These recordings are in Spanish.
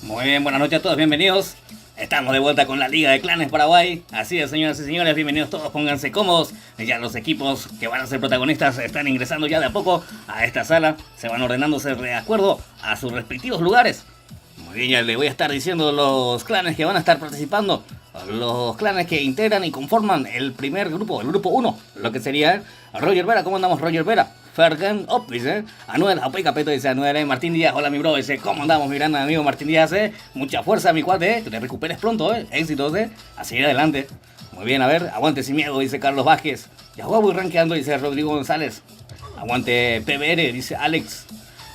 Muy bien, buenas noches a todos, bienvenidos. Estamos de vuelta con la Liga de Clanes Paraguay. Así es, señoras y señores, bienvenidos todos, pónganse cómodos. Ya los equipos que van a ser protagonistas están ingresando ya de a poco a esta sala. Se van ordenándose de acuerdo a sus respectivos lugares. Muy bien, ya le voy a estar diciendo los clanes que van a estar participando. Los clanes que integran y conforman el primer grupo, el grupo 1. Lo que sería Roger Vera. ¿Cómo andamos, Roger Vera? Fergan Op, dice Anuel, Apoy Capeto, dice Anuel, Martín Díaz, hola mi bro, dice, ¿cómo andamos mi gran amigo Martín Díaz? Mucha fuerza mi cuate, que te recuperes pronto, éxitos, a seguir adelante. Muy bien, a ver, aguante sin miedo, dice Carlos Vázquez. Ya voy rankeando, dice Rodrigo González. Aguante PBR, dice Alex.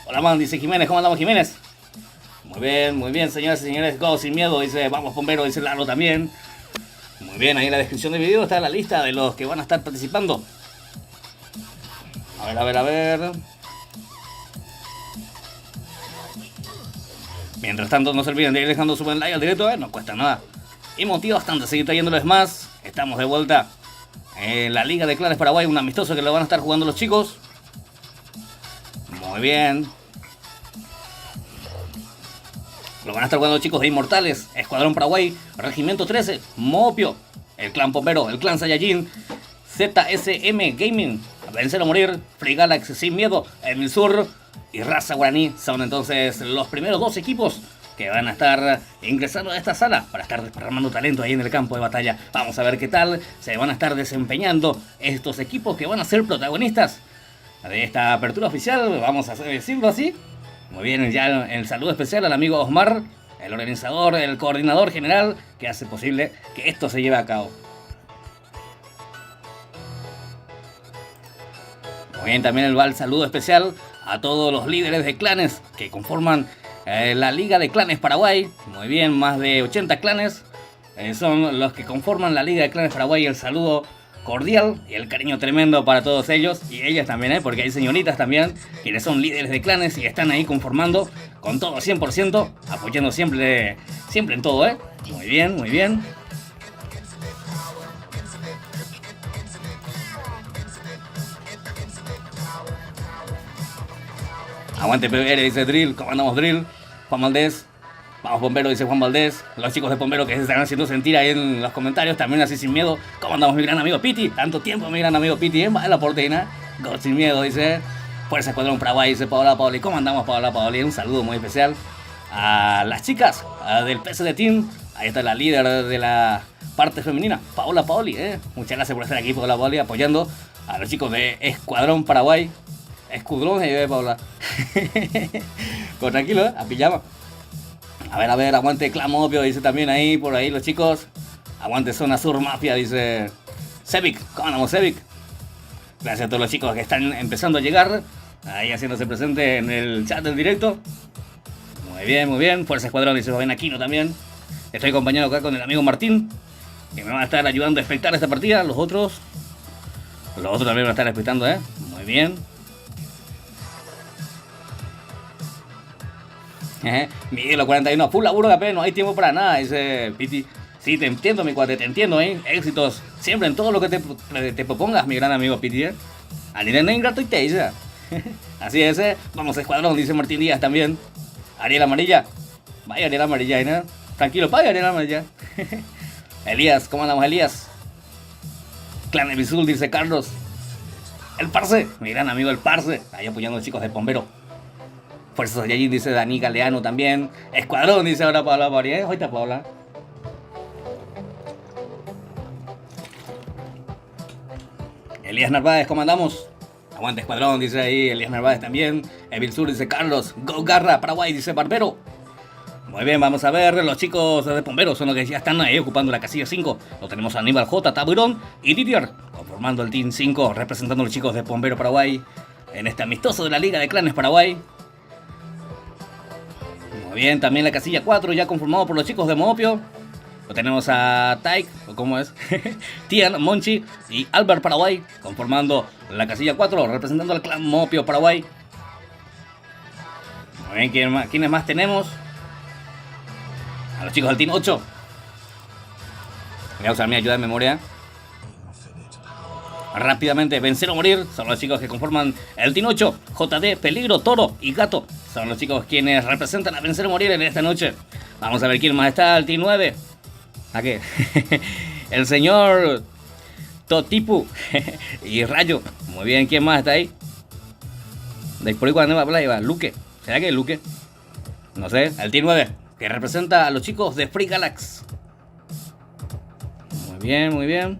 Hola man, dice Jiménez, ¿cómo andamos Jiménez? Muy bien, señoras y señores, go sin miedo, dice, vamos bombero, dice Lalo también. Muy bien, ahí en la descripción del video está la lista de los que van a estar participando. A ver. Mientras tanto, no se olviden de ir dejando su buen like al directo, no cuesta nada. Y motiva bastante seguir trayéndoles más. Estamos de vuelta en la Liga de Clanes Paraguay, un amistoso que lo van a estar jugando los chicos. Muy bien. Lo van a estar jugando los chicos de Inmortales, Escuadrón Paraguay, Regimiento 13, Mopio, el Clan Pompero, el Clan Saiyajin, ZSM Gaming, Vencer o Morir, Free Galaxy Sin Miedo en el sur y Raza Guaraní. Son entonces los primeros dos equipos que van a estar ingresando a esta sala para estar desparramando talento ahí en el campo de batalla. Vamos a ver qué tal se van a estar desempeñando estos equipos que van a ser protagonistas de esta apertura oficial, vamos a decirlo así. Muy bien, ya el saludo especial al amigo Osmar, el organizador, el coordinador general que hace posible que esto se lleve a cabo. Muy bien, también el saludo especial a todos los líderes de clanes que conforman la Liga de Clanes Paraguay. Muy bien, más de 80 clanes son los que conforman la Liga de Clanes Paraguay. El saludo cordial y el cariño tremendo para todos ellos y ellas también, porque hay señoritas también quienes son líderes de clanes y están ahí conformando con todo 100%, apoyando siempre en todo, Muy bien. Aguante PBR, dice Drill. ¿Cómo andamos, Drill? Juan Valdés. Vamos, Bombero, dice Juan Valdés. Los chicos de Bombero que se están haciendo sentir ahí en los comentarios, también así sin miedo. ¿Cómo andamos, mi gran amigo Piti? Tanto tiempo, mi gran amigo Piti, Va de la porteña. God sin miedo, dice. Fuerza Escuadrón Paraguay, dice Paola Paoli. ¿Cómo andamos, Paola Paoli? Un saludo muy especial a las chicas del PSD Team. Ahí está la líder de la parte femenina, Paola Paoli, Muchas gracias por estar aquí, Paola Paoli, apoyando a los chicos de Escuadrón Paraguay. Escudrón, Paola. Pues tranquilo, a pijama. A ver, aguante Clan Mopio, dice también ahí, por ahí los chicos. Aguante Zona Sur Mafia, dice Cevic. ¿Cómo andamos, Cevic? Gracias a todos los chicos que están empezando a llegar, ahí haciéndose presente en el chat del directo. Muy bien. Fuerza Escuadrón, dice Fabián Aquino también. Estoy acompañado acá con el amigo Martín, que me va a estar ayudando a espectar esta partida. Los otros también van a estar espectando, Muy bien. Miguel 41, full laburo de AP, no hay tiempo para nada, dice Piti. Sí, te entiendo, mi cuate, te entiendo, Éxitos siempre en todo lo que te propongas, mi gran amigo Piti, Ariel Ingrato y Teisa. Así es, vamos escuadrón, dice Martín Díaz también. Ariel Amarilla. Vaya Ariel Amarilla, ¿no? Tranquilo, vaya Ariel Amarilla. Elías, ¿cómo andamos, Elías? Clan Evisul, dice Carlos. El Parce, mi gran amigo el Parce, ahí apoyando a los chicos de Pombero. Fuerzas de allí, dice Dani Galeano también. Escuadrón, dice ahora Paula Bori, ahorita Paula. Elías Narváez, ¿cómo andamos? Aguante escuadrón, dice ahí Elías Narváez también. Evil Sur, dice Carlos. Go Garra, Paraguay, dice Barbero. Muy bien, vamos a ver. Los chicos de Pombero son los que ya están ahí ocupando la casilla 5. Lo tenemos a Aníbal J, Taburón y Didier, conformando el Team 5, representando a los chicos de Pombero Paraguay en este amistoso de la Liga de Clanes Paraguay. Muy bien, también la casilla 4 ya conformado por los chicos de Moopio. Lo tenemos a Taik, o cómo es, Tian, Monchi y Albert Paraguay, conformando la casilla 4, representando al clan Moopio Paraguay. Muy bien, ¿quiénes más tenemos? A los chicos del Team 8. Voy a usar mi ayuda de memoria. Rápidamente, vencer o morir. Son los chicos que conforman el Team 8. JD, Peligro, Toro y Gato. Son los chicos quienes representan a vencer o morir en esta noche. Vamos a ver quién más está. El Team 9. ¿A qué? El señor Totipu y Rayo. Muy bien, ¿quién más está ahí? De por ahí cuando va a hablar, va Luque. ¿Será que es Luque? No sé. El Team 9, que representa a los chicos de Free Galax. Muy bien, muy bien.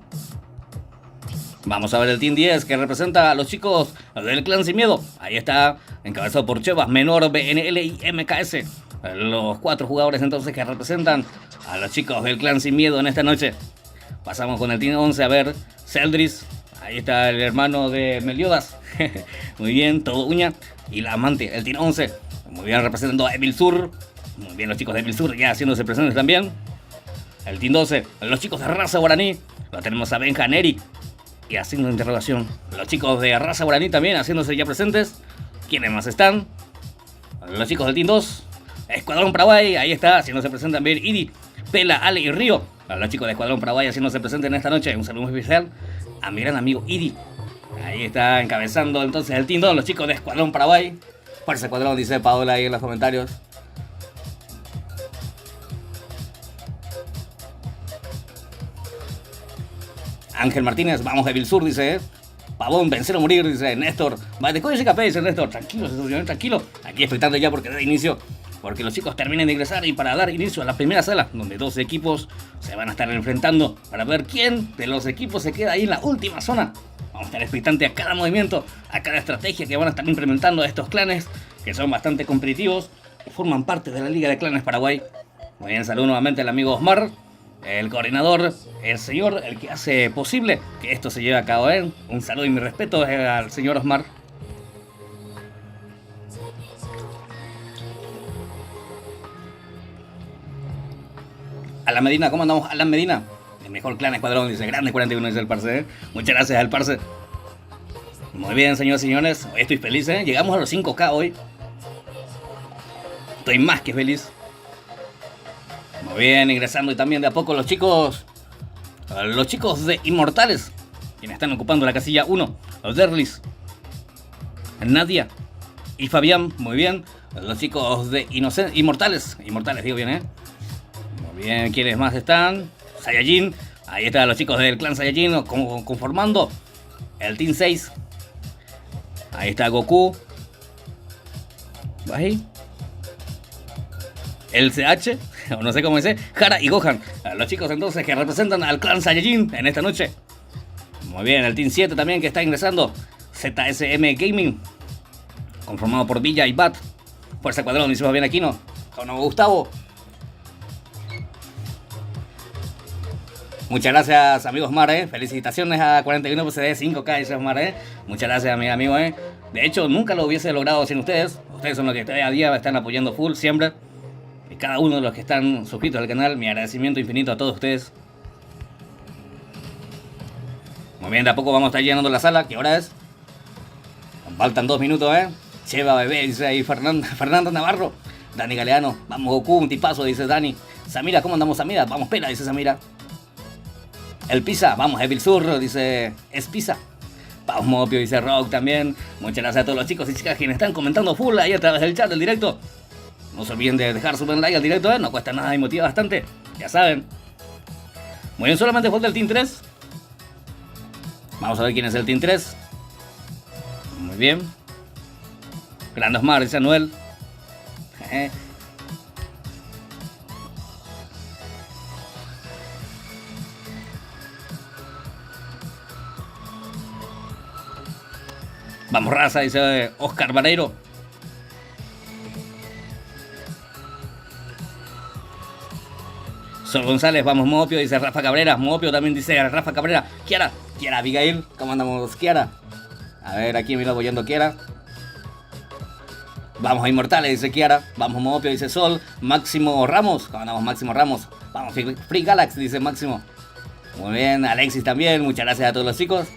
Vamos a ver el Team 10, que representa a los chicos del Clan Sin Miedo. Ahí está, encabezado por Chevas, Menor, BNL y MKS. Los 4 jugadores entonces que representan a los chicos del Clan Sin Miedo en esta noche. Pasamos con el Team 11 a ver Celdris. Ahí está el hermano de Meliodas. Muy bien, todo uña. Y la amante, el Team 11. Muy bien, representando a Evil Sur. Muy bien, los chicos de Evil Sur ya haciéndose presentes también. El Team 12, los chicos de Raza Guaraní. Lo tenemos a Benja Neri y haciendo interrogación. Los chicos de Raza Guaraní también haciéndose ya presentes. ¿Quiénes más están? Los chicos del Team 2. Escuadrón Paraguay, ahí está, haciéndose presente también Idi, Pela, Ale y Río. A los chicos de Escuadrón Paraguay haciéndose presentes en esta noche. Un saludo muy especial a mi gran amigo Idi. Ahí está encabezando entonces el Team 2, los chicos de Escuadrón Paraguay. Fuerza Escuadrón, dice Paola ahí en los comentarios. Ángel Martínez, vamos Evil Sur, dice. Pavón, vencer o morir, dice Néstor. Va de coño y café, dice Néstor. Tranquilo, señor, tranquilo. Aquí expectando ya porque da inicio. Porque los chicos terminen de ingresar y para dar inicio a la primera sala, donde 2 equipos se van a estar enfrentando para ver quién de los equipos se queda ahí en la última zona. Vamos a estar expectantes a cada movimiento, a cada estrategia que van a estar implementando estos clanes, que son bastante competitivos y forman parte de la Liga de Clanes Paraguay. Muy bien, saludo nuevamente al amigo Osmar, el coordinador, el señor, el que hace posible que esto se lleve a cabo. Un saludo y mi respeto al señor Osmar. Alan Medina, ¿cómo andamos? Alan Medina, el mejor clan escuadrón, dice Grande 41, dice el Parce. Muchas gracias al Parce. Muy bien, señores y señores, hoy estoy feliz, llegamos a los 5K hoy. Estoy más que feliz. Muy bien, ingresando y también de a poco los chicos de Inmortales, quienes están ocupando la casilla 1. Los Derlis, Nadia y Fabián, muy bien. Los chicos de Inmortales digo bien, Muy bien, ¿quiénes más están? Saiyajin, ahí están los chicos del clan Saiyajin conformando el Team 6. Ahí está Goku. Ahí. El CH, o no sé cómo dice, Hara y Gohan. Los chicos entonces que representan al clan Saiyajin en esta noche. Muy bien, el Team 7 también que está ingresando. ZSM Gaming, conformado por Villa y Bat. Fuerza Cuadrón, dice Fabián Aquino. Con Gustavo. Muchas gracias, amigos Mar, Felicitaciones a 41 PCD 5K, dice Mar, Muchas gracias, mi amigo, De hecho, nunca lo hubiese logrado sin ustedes. Ustedes son los que día a día están apoyando full, siempre. Y cada uno de los que están suscritos al canal, mi agradecimiento infinito a todos ustedes. Muy bien, de a poco vamos a estar llenando la sala. ¿Qué hora es? Faltan 2 minutos, Cheva bebé, dice ahí Fernando Navarro. Dani Galeano, vamos Goku, un tipazo, dice Dani. Samira, ¿cómo andamos, Samira? Vamos Pela, dice Samira. El Pisa, vamos Evil Sur, dice Es Pisa. Pau Mopio dice Rock también. Muchas gracias a todos los chicos y chicas quienes están comentando full ahí a través del chat del directo. No se olviden de dejar su buen like al directo, no cuesta nada y motiva bastante, ya saben. Muy bien, solamente falta el Team 3. Vamos a ver quién es el Team 3. Muy bien. Grande Osmar, dice Anuel. Vamos raza, dice Oscar Vareiro. Sol González, vamos Mopio, dice Rafa Cabrera. Mopio también dice Rafa Cabrera. Kiara Abigail, ¿cómo andamos Kiara? A ver, aquí me lo apoyando Kiara. Vamos a Inmortales, dice Kiara. Vamos Mopio, dice Sol. Máximo Ramos, ¿cómo andamos Máximo Ramos? Vamos Free Galaxy, dice Máximo. Muy bien, Alexis también, muchas gracias a todos los chicos.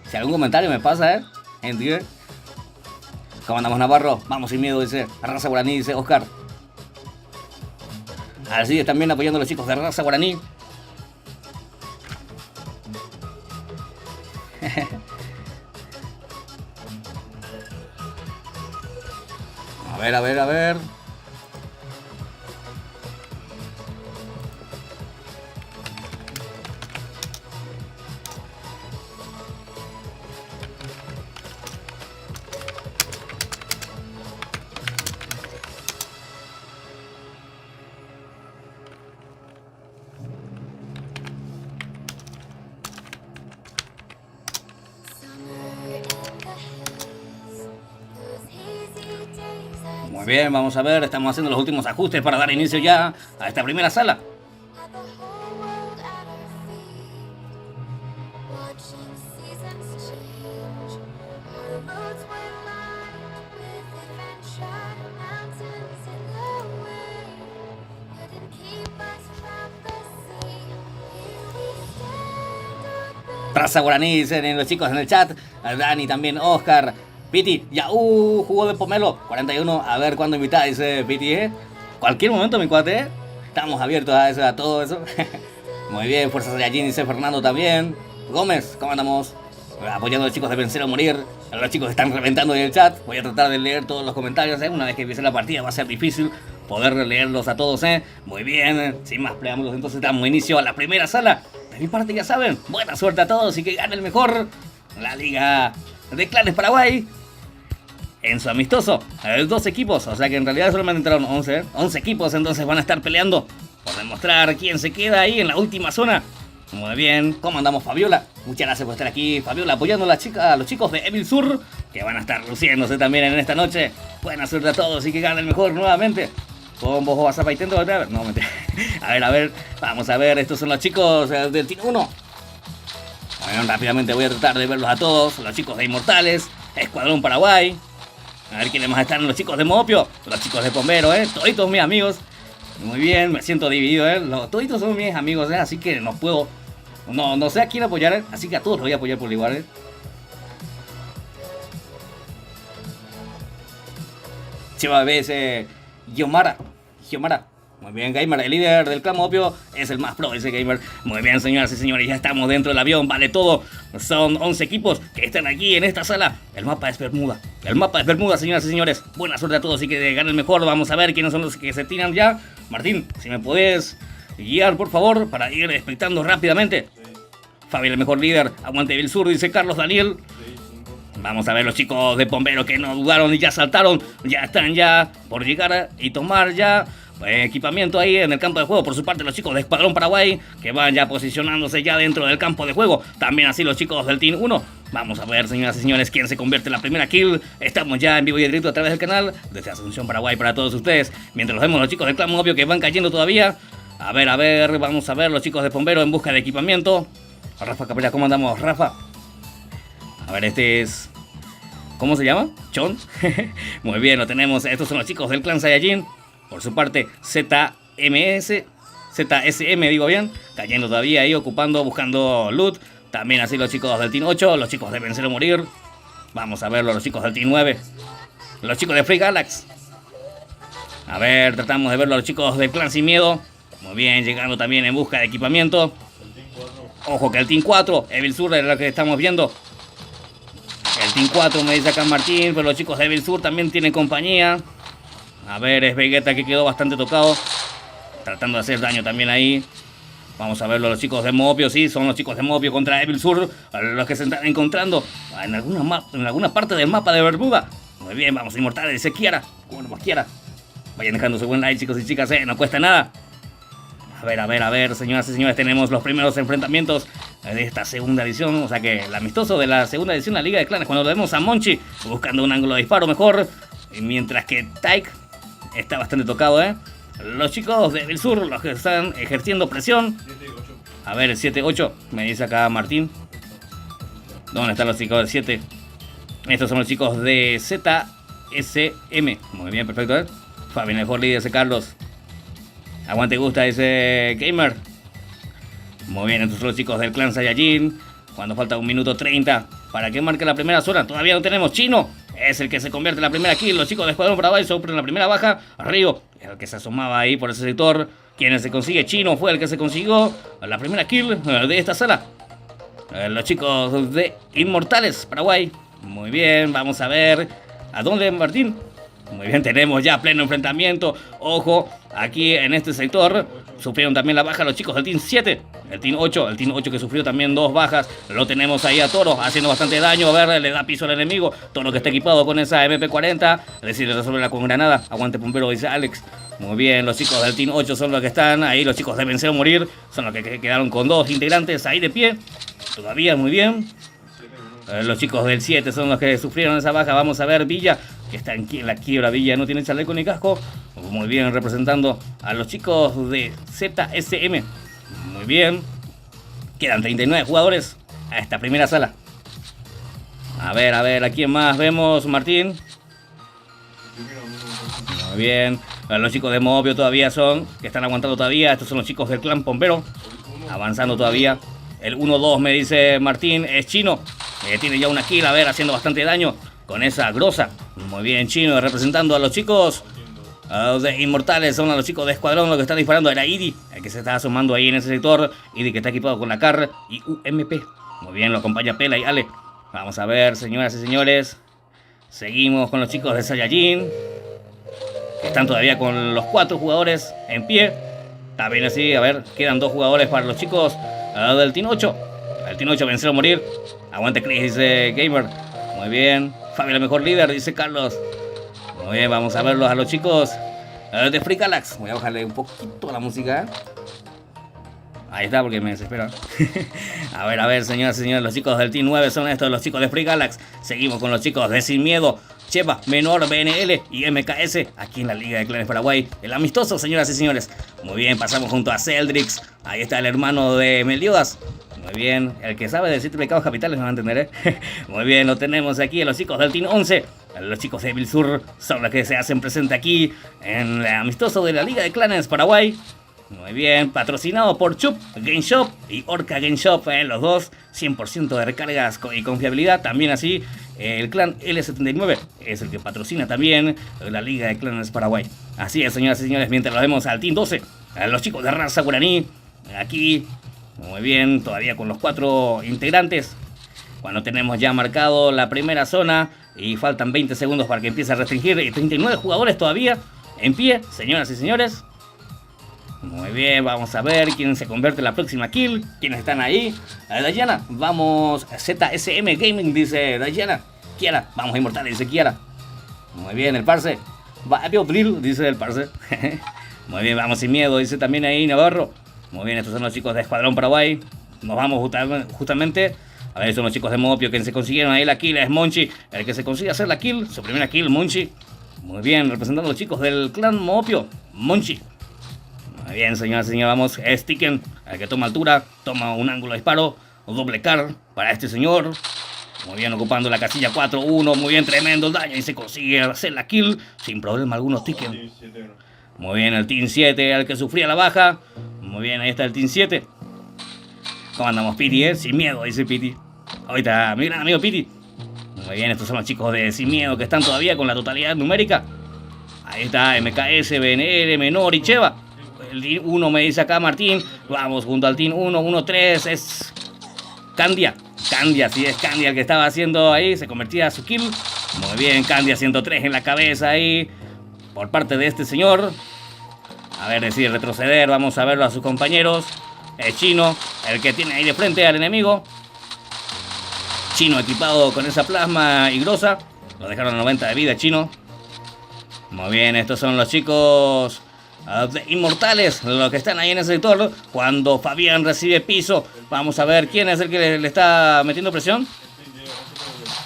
Si algún comentario me pasa, gente. ¿Cómo andamos Navarro? Vamos sin miedo, dice Raza Guaraní, dice Oscar. Así también apoyando a los chicos de Raza Guaraní. A ver. Muy bien, vamos a ver, estamos haciendo los últimos ajustes para dar inicio ya a esta primera sala. Raza Guaraní, dicen los chicos en el chat. Dani también, Oscar. Piti, ya, jugó de pomelo, 41, a ver cuándo invita, dice Piti, Cualquier momento, mi cuate, Estamos abiertos a todo eso. Muy bien, Fuerzas de Allí, dice Fernando también. Gómez, ¿cómo andamos? Apoyando a los chicos de Vencer o Morir. Los chicos están reventando en el chat. Voy a tratar de leer todos los comentarios, Una vez que empiece la partida va a ser difícil poder leerlos a todos, Muy bien, sin más preámbulos, entonces damos inicio a la primera sala. De mi parte, ya saben, buena suerte a todos y que gane el mejor. La Liga de Clanes Paraguay. En su amistoso, 2 equipos, o sea que en realidad solamente entraron 11 equipos, entonces van a estar peleando por demostrar quién se queda ahí en la última zona. Muy bien, ¿cómo andamos Fabiola? Muchas gracias por estar aquí, Fabiola, apoyando a los chicos de Evil Sur, que van a estar luciéndose también en esta noche. Buena suerte a todos y que gane el mejor nuevamente. Con vos vas a paitendo otra vez. No, mentira. A ver, vamos a ver, estos son los chicos del Team 1. Bueno, rápidamente voy a tratar de verlos a todos, los chicos de Inmortales, Escuadrón Paraguay. A ver quiénes más están, los chicos de Mopio, los chicos de Pombero, toditos mis amigos. Muy bien, me siento dividido, toditos son mis amigos, así que no puedo, no sé a quién apoyar, así que a todos los voy a apoyar por igual, Cheva BS, Giomara. Muy bien, Gamer, el líder del clan Mopio, es el más pro, ese Gamer. Muy bien, señoras y señores, ya estamos dentro del avión, vale todo. Son 11 equipos que están aquí en esta sala. El mapa es Bermuda. Señoras y señores. Buena suerte a todos y que gane el mejor. Vamos a ver quiénes son los que se tiran ya. Martín, si me podés guiar, por favor, para ir expectando rápidamente. Fabián, el mejor líder. Aguante Evil Sur, dice Carlos Daniel. Vamos a ver los chicos de Pombero que no dudaron y ya saltaron. Ya están ya por llegar y tomar ya equipamiento ahí en el campo de juego. Por su parte los chicos de Escuadrón Paraguay que van ya posicionándose ya dentro del campo de juego. También así los chicos del Team 1. Vamos a ver, señoras y señores, quién se convierte en la primera kill. Estamos ya en vivo y en directo a través del canal desde Asunción, Paraguay, para todos ustedes. Mientras los vemos los chicos del clan Mopio que van cayendo todavía. A ver, vamos a ver los chicos de Pombero en busca de equipamiento. Rafa Cabrera, ¿cómo andamos, Rafa? A ver, este es... ¿Cómo se llama? ¿Chon? Muy bien, lo tenemos. Estos son los chicos del clan Saiyajin. Por su parte, ZSM, digo bien, cayendo todavía ahí, ocupando, buscando loot. También así los chicos del Team 8, los chicos de Vencer o Morir. Vamos a verlo, los chicos del Team 9. Los chicos de Free Galaxy. A ver, tratamos de verlo, los chicos del Clan Sin Miedo. Muy bien, llegando también en busca de equipamiento. Ojo que el Team 4, Evil Sur, es lo que estamos viendo. El Team 4 me dice acá Martín, pero los chicos de Evil Sur también tienen compañía. A ver, es Vegeta que quedó bastante tocado, tratando de hacer daño también ahí. Vamos a verlo, los chicos de Mopio, sí, son los chicos de Mopio contra Evil Sur, los que se están encontrando en alguna parte del mapa de Bermuda. Muy bien, vamos a Inmortales, dice Kiara, como más quiera. Vayan dejando su buen like, chicos y chicas, no cuesta nada. A ver, señoras y señores, tenemos los primeros enfrentamientos de esta segunda edición. O sea que el amistoso de la segunda edición de la Liga de Clanes, cuando lo vemos a Monchi buscando un ángulo de disparo mejor, mientras que Tyke está bastante tocado, Los chicos de Evil Sur, los que están ejerciendo presión. A ver, el 7-8, me dice acá Martín. ¿Dónde están los chicos del 7? Estos son los chicos de ZSM. Muy bien, perfecto, Fabi, mejor líder, dice Carlos. Aguante gusta, dice Gamer. Muy bien, estos son los chicos del clan Saiyajin. Cuando falta 1 minuto 30 para que marque la primera zona. Todavía no tenemos. Chino es el que se convierte en la primera kill. Los chicos de Escuadrón Bravo sufren la primera baja. Río, el que se asomaba ahí por ese sector. Quien se consigue, Chino fue el que se consiguió la primera kill de esta sala. Los chicos de Inmortales, Paraguay. Muy bien, vamos a ver. ¿A dónde, Martín? Muy bien, tenemos ya pleno enfrentamiento. Ojo, aquí en este sector sufrieron también la baja los chicos del Team 7. El Team 8 que sufrió también 2 bajas. Lo tenemos ahí a Toro haciendo bastante daño. A ver, le da piso al enemigo. Toro que está equipado con esa MP40. Decide resolverla con granada. Aguante Pompero, dice Alex. Muy bien, los chicos del Team 8 son los que están ahí. Los chicos de Vencer o Morir son los que quedaron con 2 integrantes ahí de pie. Todavía muy bien. Los chicos del 7 son los que sufrieron esa baja. Vamos a ver Villa, que está en la quiebra. Villa no tiene chaleco ni casco. Muy bien, representando a los chicos de ZSM. Muy bien. Quedan 39 jugadores a esta primera sala. A ver, ¿a quién más vemos, Martín? Muy bien. Los chicos de Mobio todavía son, que están aguantando todavía. Estos son los chicos del clan Pompero. Avanzando todavía. El 1-2 me dice Martín, es Chino. Tiene ya una kill, a ver, haciendo bastante daño con esa grosa. Muy bien, Chino, representando a los chicos de Inmortales. Son a los chicos de Escuadrón los que están disparando. Era Idi, el que se está asomando ahí en ese sector. Idi que está equipado con la CAR y UMP. Muy bien, lo acompaña Pela y Ale. Vamos a ver, señoras y señores. Seguimos con los chicos de Saiyajin, que están todavía con los 4 jugadores en pie. Está bien así, a ver, quedan 2 jugadores para los chicos del Team 8. El Team 8 venció a morir. Aguante Chris, dice Gamer. Muy bien. Fabi, la mejor líder, dice Carlos. Muy bien, vamos a verlos a los chicos de Free Galax. Voy a bajarle un poquito la música. Ahí está, porque me desespera. A ver, señoras y señores, los chicos del Team 9 son estos, los chicos de Free Galax. Seguimos con los chicos de Sin Miedo, Cheva, Menor, BNL y MKS, aquí en la Liga de Clanes Paraguay. El amistoso, señoras y señores. Muy bien, pasamos junto a Celdrix. Ahí está el hermano de Meliodas. Muy bien, el que sabe de 7 pecados capitales me va a entender, Muy bien, lo tenemos aquí, los chicos del Team 11. Los chicos de Evil Sur son los que se hacen presente aquí en el amistoso de la Liga de Clanes Paraguay. Muy bien, patrocinado por Chup Game Shop y Orca Game Shop, los dos, 100% de recargas y confiabilidad. También así, el clan L79 es el que patrocina también la Liga de Clanes Paraguay. Así es, señoras y señores, mientras lo vemos al Team 12, a los chicos de raza guaraní, aquí, muy bien, todavía con los 4 integrantes. Cuando tenemos ya marcado la primera zona y faltan 20 segundos para que empiece a restringir, y 39 jugadores todavía en pie, señoras y señores. Muy bien, vamos a ver quién se convierte en la próxima kill. ¿Quiénes están ahí? Dayana, vamos. ZSM Gaming, dice Dayana. Kiara, vamos a Inmortales, dice Kiara. Muy bien, el parce. Va a Drill, dice el parce. Muy bien, vamos sin miedo, dice también ahí Navarro. Muy bien, estos son los chicos de Escuadrón Paraguay. Nos vamos justamente. A ver, son los chicos de Mopio que se consiguieron ahí la kill. Es Monchi, el que se consigue hacer la kill. Su primera kill, Monchi. Muy bien, representando a los chicos del clan Mopio. Monchi. Muy bien, señoras y señores, vamos. Es Tiken, el que toma altura, toma un ángulo de disparo, un doble car para este señor. Muy bien, ocupando la casilla 4-1, muy bien, tremendo el daño y se consigue hacer la kill sin problema alguno, Tiken. Muy bien, el Team 7, el que sufría la baja. Muy bien, ahí está el Team 7. ¿Cómo andamos, Piti, Sin miedo, dice Piti. Ahorita, mi gran amigo Piti. Muy bien, estos son los chicos de Sin Miedo que están todavía con la totalidad numérica. Ahí está MKS, BNL, Menor y Cheva. El Team 1 me dice acá Martín. Vamos junto al Team 1, 1-3. Es Candia. Candia, sí es Candia el que estaba haciendo ahí, se convertía a su kill. Muy bien, Candia 103 en la cabeza ahí por parte de este señor. A ver, decide retroceder, vamos a verlo a sus compañeros. Es Chino, el que tiene ahí de frente al enemigo. Chino equipado con esa plasma higrosa. Lo dejaron a 90 de vida, Chino. Muy bien, estos son los chicos de Inmortales, los que están ahí en ese sector. Cuando Fabián recibe piso, vamos a ver quién es el que le está metiendo presión.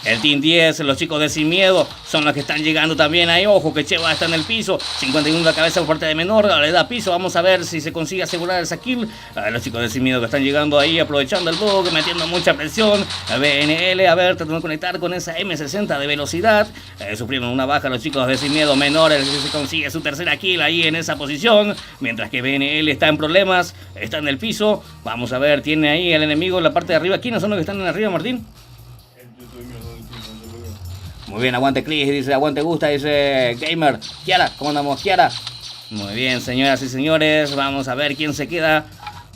El Team 10, los chicos de Sin Miedo, son los que están llegando también ahí. Ojo que Cheva está en el piso. 51 la cabeza por parte de Menor. Le da piso. Vamos a ver si se consigue asegurar esa kill. Los chicos de Sin Miedo que están llegando ahí, aprovechando el bug, metiendo mucha presión. BNL, a ver, tratando de conectar con esa M60 de velocidad. Sufrieron una baja los chicos de Sin Miedo. Menor, el que se consigue su tercera kill ahí en esa posición. Mientras que BNL está en problemas. Está en el piso. Vamos a ver, tiene ahí el enemigo en la parte de arriba. ¿Quiénes son los que están en arriba, Martín? Muy bien, aguante Chris, dice, aguante Gusta, dice Gamer. Kiara, ¿cómo andamos, Kiara? Muy bien, señoras y señores, vamos a ver quién se queda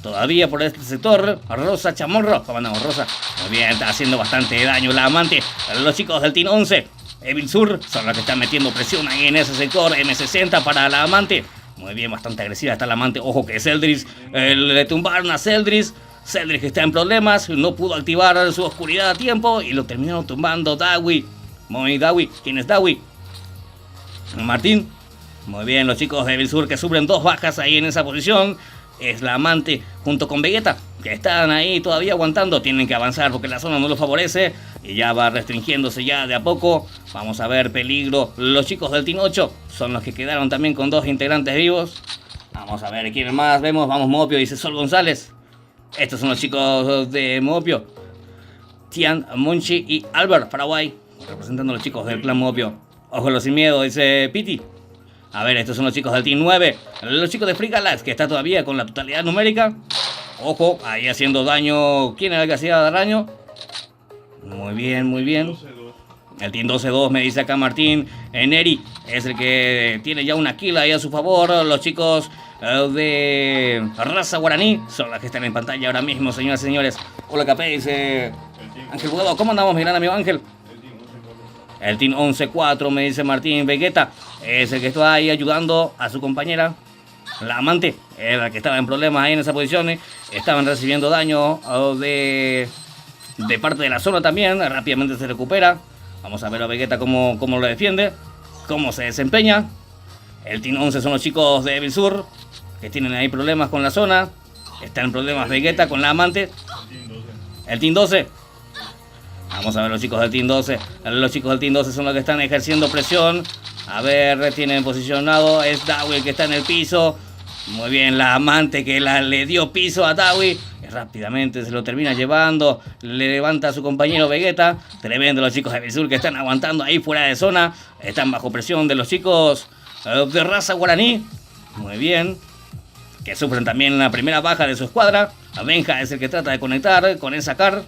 todavía por este sector. Rosa Chamorro, ¿cómo andamos, Rosa? Muy bien, está haciendo bastante daño la amante. Los chicos del Team 11, Evil Sur, son los que están metiendo presión ahí en ese sector. M60 para la amante. Muy bien, bastante agresiva está la amante. Ojo que Celdris, le tumbaron a Celdris. Celdris que está en problemas, no pudo activar su oscuridad a tiempo y lo terminaron tumbando Dawi. Muy Dawi, ¿quién es Dawi? Martín. Muy bien, los chicos de Evil Sur que sufren 2 bajas ahí en esa posición. Es la amante junto con Vegeta, que están ahí todavía aguantando. Tienen que avanzar porque la zona no los favorece y ya va restringiéndose ya de a poco. Vamos a ver peligro. Los chicos del Team 8 son los que quedaron también con 2 integrantes vivos. Vamos a ver quién más vemos. Vamos Mopio, dice Sol González. Estos son los chicos de Mopio. Tian, Monchi y Albert Paraguay, representando a los chicos del clan Mopio. Ojo los sin miedo, dice Piti. A ver, estos son los chicos del Team 9. Los chicos de Free Galax, que está todavía con la totalidad numérica. Ojo, ahí haciendo daño. ¿Quién era el que hacía daño? Muy bien, muy bien. El Team 12-2 me dice acá Martín. Neri es el que tiene ya una kill ahí a su favor. Los chicos de raza guaraní son los que están en pantalla ahora mismo, señoras y señores. Hola Capé, dice Ángel Bugado. ¿Cómo andamos, mi gran amigo Ángel? El Team 11-4 me dice Martín. Vegeta es el que está ahí ayudando a su compañera, la amante, era la que estaba en problemas ahí en esa posición. Estaban recibiendo daño de parte de la zona también. Rápidamente se recupera. Vamos a ver a Vegeta cómo lo defiende, cómo se desempeña. El Team 11 son los chicos de Evil Sur, que tienen ahí problemas con la zona. Están en problemas Vegeta con la amante. El Team 12. Vamos a ver los chicos del Team 12. Los chicos del Team 12 son los que están ejerciendo presión. A ver, tienen posicionado. Es Dawi el que está en el piso. Muy bien, la amante que le dio piso a Dawi. Rápidamente se lo termina llevando. Le levanta a su compañero Vegeta. Tremendo los chicos de Evil Sur que están aguantando ahí fuera de zona. Están bajo presión de los chicos de raza guaraní. Muy bien. Que sufren también la primera baja de su escuadra. Benja es el que trata de conectar con esa car.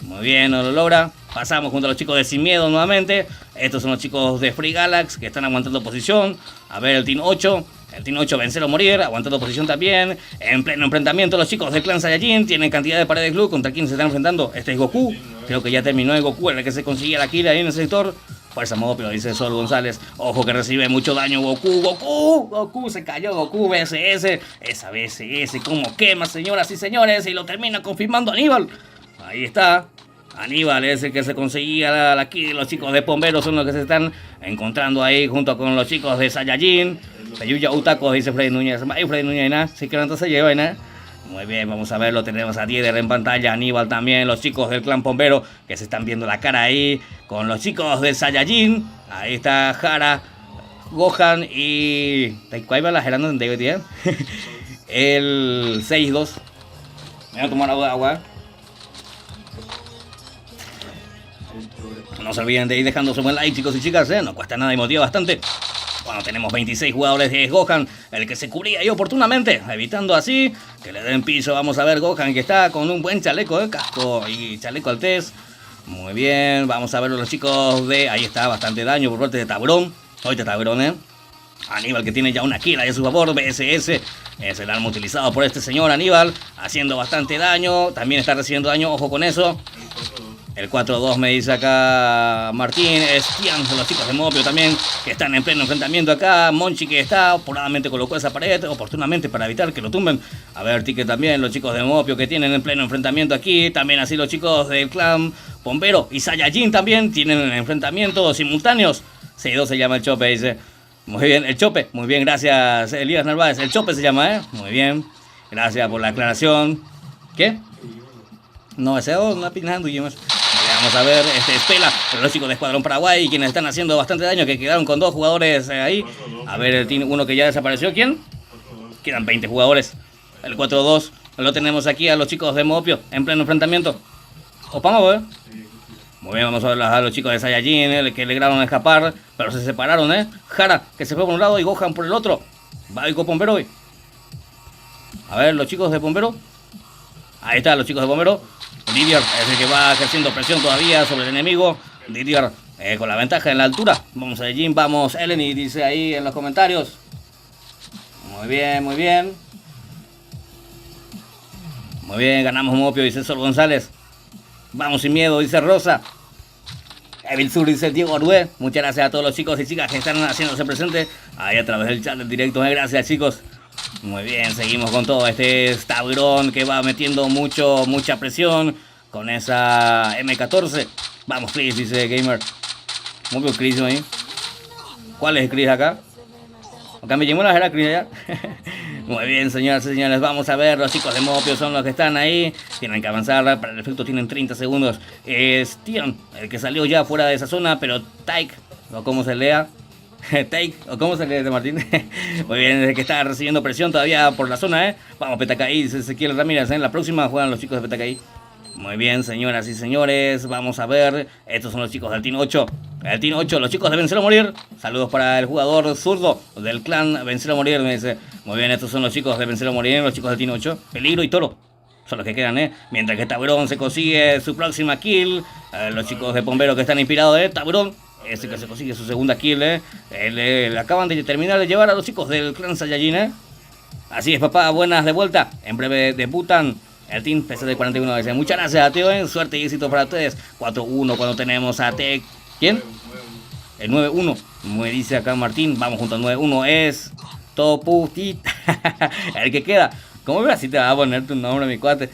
Muy bien, no lo logra. Pasamos junto a los chicos de Sin Miedo nuevamente. Estos son los chicos de Free Galax que están aguantando posición. A ver el Team 8. El Team 8 vencer o morir, aguantando posición también. En pleno enfrentamiento los chicos del clan Saiyajin. Tienen cantidad de paredes glue. ¿Contra quién se están enfrentando? Este es Goku. Creo que ya terminó el Goku, en el que se consigue la kill ahí en el sector. Fuerza Mopio, dice Sol González. Ojo que recibe mucho daño Goku. Goku se cayó. Goku BSS. Esa BSS como quema, señoras y señores. Y lo termina confirmando Aníbal. Ahí está. Aníbal es el que se conseguía la kill. Los chicos de Pomberos son los que se están encontrando ahí junto con los chicos de Saiyajin. Peyuya Utaco, dice Freddy Núñez. Ay, Freddy Núñez, ¿no? Sí que no se lleva, ¿no? Muy bien, vamos a verlo. Tenemos a Dieder en pantalla. Aníbal también. Los chicos del clan Pombero que se están viendo la cara ahí con los chicos de Saiyajin. Ahí está Hara, Gohan y... ¿Cuál va la Gerando en DVD? El 6-2. Me voy a tomar agua. No se olviden de ir dejando su buen like, chicos y chicas, no cuesta nada y motiva bastante. Bueno, tenemos 26 jugadores de Gohan, el que se cubría ahí oportunamente, evitando así que le den piso. Vamos a ver Gohan que está con un buen chaleco de casco y chaleco al test. Muy bien, vamos a ver los chicos de... Ahí está, bastante daño por parte de Tabrón. Ahorita Tabrón, Aníbal, que tiene ya una kill ahí a su favor. BSS es el arma utilizado por este señor Aníbal, haciendo bastante daño. También está recibiendo daño, ojo con eso. El 4-2 me dice acá Martín. Estian, los chicos de Mopio también, que están en pleno enfrentamiento acá. Monchi, que está, apuradamente colocó esa pared, oportunamente para evitar que lo tumben. A ver, Ticket también, los chicos de Mopio que tienen en pleno enfrentamiento aquí. También así los chicos del clan Bombero y Saiyajin también tienen enfrentamientos simultáneos. 6-2 se llama el Chope, dice. Muy bien, el Chope. Muy bien, gracias, Elías Narváez. El Chope se llama, Muy bien. Gracias por la aclaración. ¿Qué? No, ese no está pinando y más. Vamos a ver, Espela, los chicos de Escuadrón Paraguay, quienes están haciendo bastante daño, que quedaron con 2 jugadores ahí. A ver, el team 1 que ya desapareció, ¿quién? Quedan 20 jugadores. El 4-2, lo tenemos aquí a los chicos de Mopio, en pleno enfrentamiento. Opamos, Muy bien, vamos a ver a los chicos de Saiyajin, que lograron escapar, pero se separaron, Jara, que se fue por un lado, y Gohan por el otro. Va con Bombero, A ver, los chicos de Bombero. Ahí están los chicos de Bombero. Didier es el que va ejerciendo presión todavía sobre el enemigo. Didier con la ventaja en la altura. Vamos a Jin, vamos Eleni, dice ahí en los comentarios. Muy bien, muy bien. Muy bien, ganamos Mopio, dice Sol González. Vamos sin miedo, dice Rosa. Evil Sur, dice Diego Arrué. Muchas gracias a todos los chicos y chicas que están haciéndose presentes ahí a través del chat del directo. Gracias, chicos. Muy bien, seguimos con todo este Taurón que va metiendo mucha presión con esa M14. Vamos, Chris, dice Gamer. Muy bien, Chris ahí. ¿Cuál es el Chris acá? Acá me llamó la era Chris allá. Muy bien, señoras y señores, vamos a ver. Los chicos de Mopio son los que están ahí. Tienen que avanzar, para el efecto tienen 30 segundos. Es Tion, el que salió ya fuera de esa zona, pero Taik, o como se lea. Take, o cómo se lee de Martín. Muy bien, desde que está recibiendo presión todavía por la zona, Vamos, Petacaí, dice Ezequiel Ramírez, En la próxima juegan los chicos de Petacaí. Muy bien, señoras y señores, vamos a ver. Estos son los chicos del Team 8. El Team 8, los chicos de Vencer o Morir. Saludos para el jugador zurdo del clan Vencer o Morir, me dice. Muy bien, estos son los chicos de Vencer o Morir, los chicos del Team 8. Peligro y Toro son los que quedan, Mientras que Taburón se consigue su próxima kill. Los chicos de Bombero que están inspirados, Taburón. Ese que se consigue su segunda kill, le acaban de terminar de llevar a los chicos del clan Saiyajin, Así es, papá, buenas de vuelta. En breve debutan el team PC 41. Dice, muchas gracias a Teo, suerte y éxito para ustedes. 4-1 cuando tenemos a Tech. ¿Quién? El 9-1. Me dice acá Martín, vamos junto al 9-1. Es Toputita. El que queda. ¿Cómo ves? Así te va a poner tu nombre, mi cuate.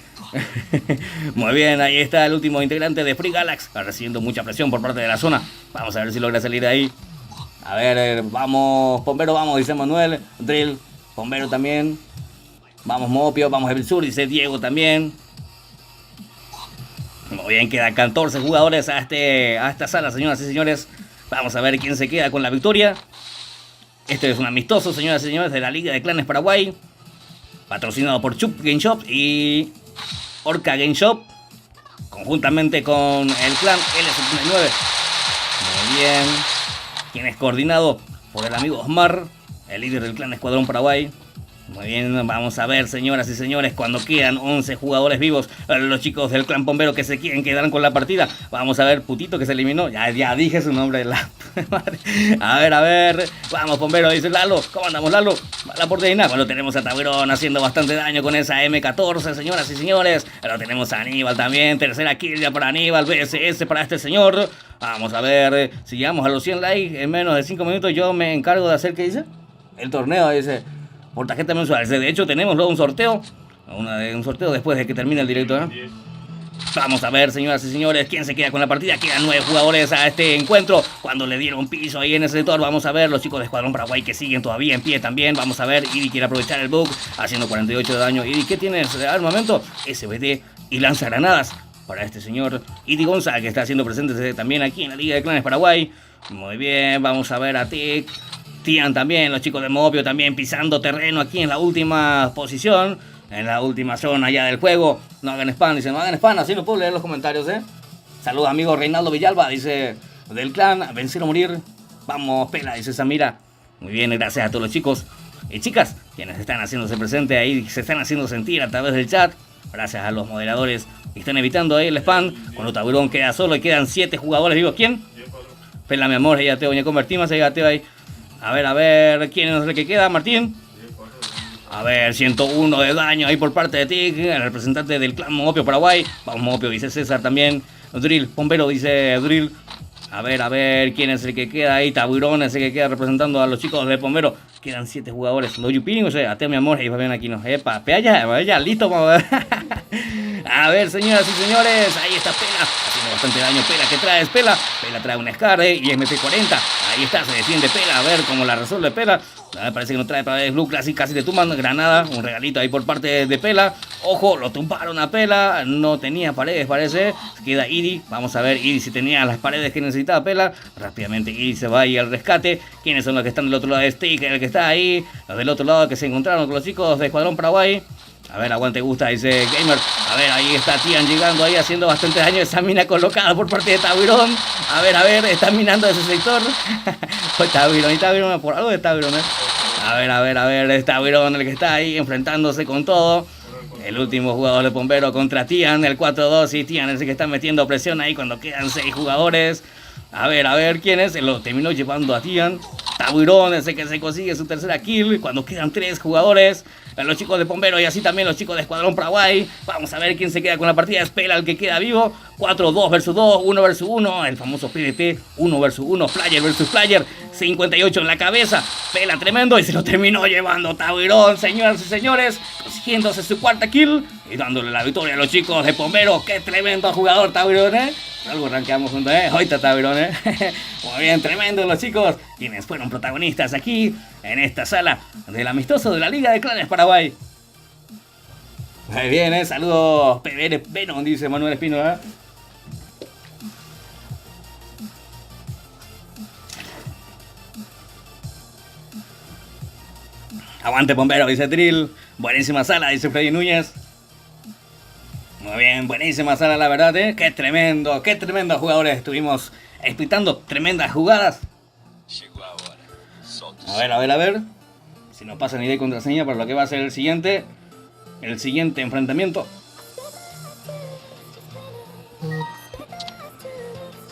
Muy bien, ahí está el último integrante de Free Galax, recibiendo mucha presión por parte de la zona. Vamos a ver si logra salir de ahí. A ver, vamos, Bombero, vamos, dice Manuel. Drill, Bombero también. Vamos, Mopio, vamos, Evil Sur, dice Diego también. Muy bien, quedan 14 jugadores a esta sala, señoras y señores. Vamos a ver quién se queda con la victoria. Este es un amistoso, señoras y señores, de la Liga de Clanes Paraguay, patrocinado por Chup Game Shop y Orca Game Shop, conjuntamente con el clan L79. Muy bien. Quien es coordinado por el amigo Osmar, el líder del clan Escuadrón Paraguay. Muy bien, vamos a ver, señoras y señores, cuando quedan 11 jugadores vivos, los chicos del clan Bombero que se quieren quedar con la partida. Vamos a ver, Putito que se eliminó, ya dije su nombre. A ver, vamos Bombero, dice Lalo. ¿Cómo andamos, Lalo? La portería, bueno, tenemos a Taburón haciendo bastante daño con esa M14, señoras y señores. Lo tenemos a Aníbal también, tercera kill ya para Aníbal, BSS para este señor. Vamos a ver, si llegamos a los 100 likes en menos de 5 minutos, yo me encargo de hacer, ¿qué dice? El torneo, dice. Por tarjeta mensual. De hecho, tenemos luego un sorteo. Un sorteo después de que termine el directo, Vamos a ver, señoras y señores, quién se queda con la partida. Quedan 9 jugadores a este encuentro. Cuando le dieron piso ahí en ese sector, vamos a ver los chicos de Escuadrón Paraguay que siguen todavía en pie también. Vamos a ver, Idi quiere aprovechar el bug, haciendo 48 de daño. Idi, ¿qué tienes de armamento? SBD y lanzagranadas para este señor Idi González, que está haciendo presente también aquí en la Liga de Clanes Paraguay. Muy bien, vamos a ver a Tic. Tian también, los chicos de Mopio también pisando terreno aquí en la última posición, en la última zona ya del juego. No hagan spam, dice, no hagan spam, así lo puedo leer en los comentarios, Saludos, amigo Reinaldo Villalba, dice, del clan Vencer o Morir. Vamos, Pela, dice Samira. Muy bien, gracias a todos los chicos y chicas quienes están haciéndose presente ahí, se están haciendo sentir a través del chat. Gracias a los moderadores que están evitando ahí el spam. Cuando Taburón queda solo y quedan 7 jugadores vivos. ¿Quién? Pela, mi amor, ella te voy a convertir más, ella te va ahí. A ver, ¿quién es el que queda, Martín? A ver, 101 de daño ahí por parte de Tig, el representante del clan Momopio Paraguay. Vamos, Momopio, dice César también. Drill, Bombero, dice Drill. A ver, ¿quién es el que queda ahí? Taburón es el que queda representando a los chicos de Bombero. Quedan 7 jugadores. No Yuping, o sea, ate mi amor, y va bien aquí, ¿no? Epa, ya, listo, vamos a ver. A ver, señoras y señores, ahí está Pela, haciendo bastante daño. Pela, ¿qué traes, Pela? Pela trae un Scar y MP40. Ahí está, se defiende Pela, a ver cómo la resuelve Pela. Parece que no trae para Blue Classic, casi le tumban granada. Un regalito ahí por parte de Pela. Ojo, lo tumbaron a Pela. No tenía paredes, parece. Queda Idi. Vamos a ver Idi si tenía las paredes que necesitaba Pela. Rápidamente Idi se va ahí al rescate. ¿Quiénes son los que están del otro lado de Stick? El que está ahí. Los del otro lado que se encontraron con los chicos de Escuadrón Paraguay. A ver, aguante gusta, dice Gamer. A ver, ahí está Tian llegando ahí haciendo bastante daño. Esa mina colocada por parte de Taburón. A ver, está minando ese sector. Pues Taburón, por algo de Taburón, A ver, es Taburón el que está ahí enfrentándose con todo. El último jugador de Bombero contra Tian, el 4-2. Y Tian es el que está metiendo presión ahí cuando quedan 6 jugadores. A ver, ¿quién es? Lo terminó llevando a Tian. Taburón es el que se consigue su tercera kill cuando quedan 3 jugadores. Los chicos de Bombero y así también los chicos de Escuadrón Paraguay. Vamos a ver quién se queda con la partida. Es Pela el que queda vivo. 4-2 versus 2, 1 versus 1. El famoso PvP, 1 versus 1. Player versus Player. 58 en la cabeza. Pela tremendo y se lo terminó llevando Taburón, señoras y señores. Consiguiéndose su cuarta kill y dándole la victoria a los chicos de Bombero. Qué tremendo jugador Taburón, Algo arranqueamos juntos, Hoy está Taburón, Muy bien, tremendo los chicos. Quienes fueron protagonistas aquí en esta sala del amistoso de la Liga de Clanes Paraguay. Muy bien, Saludos, PBR Venom, dice Manuel Espino, Aguante Bombero, dice Drill. Buenísima sala, dice Freddy Núñez. Muy bien, buenísima sala, la verdad, Qué tremendo jugadores estuvimos explicando. Tremendas jugadas. A ver. Si nos pasan idea y contraseña para lo que va a ser el siguiente enfrentamiento.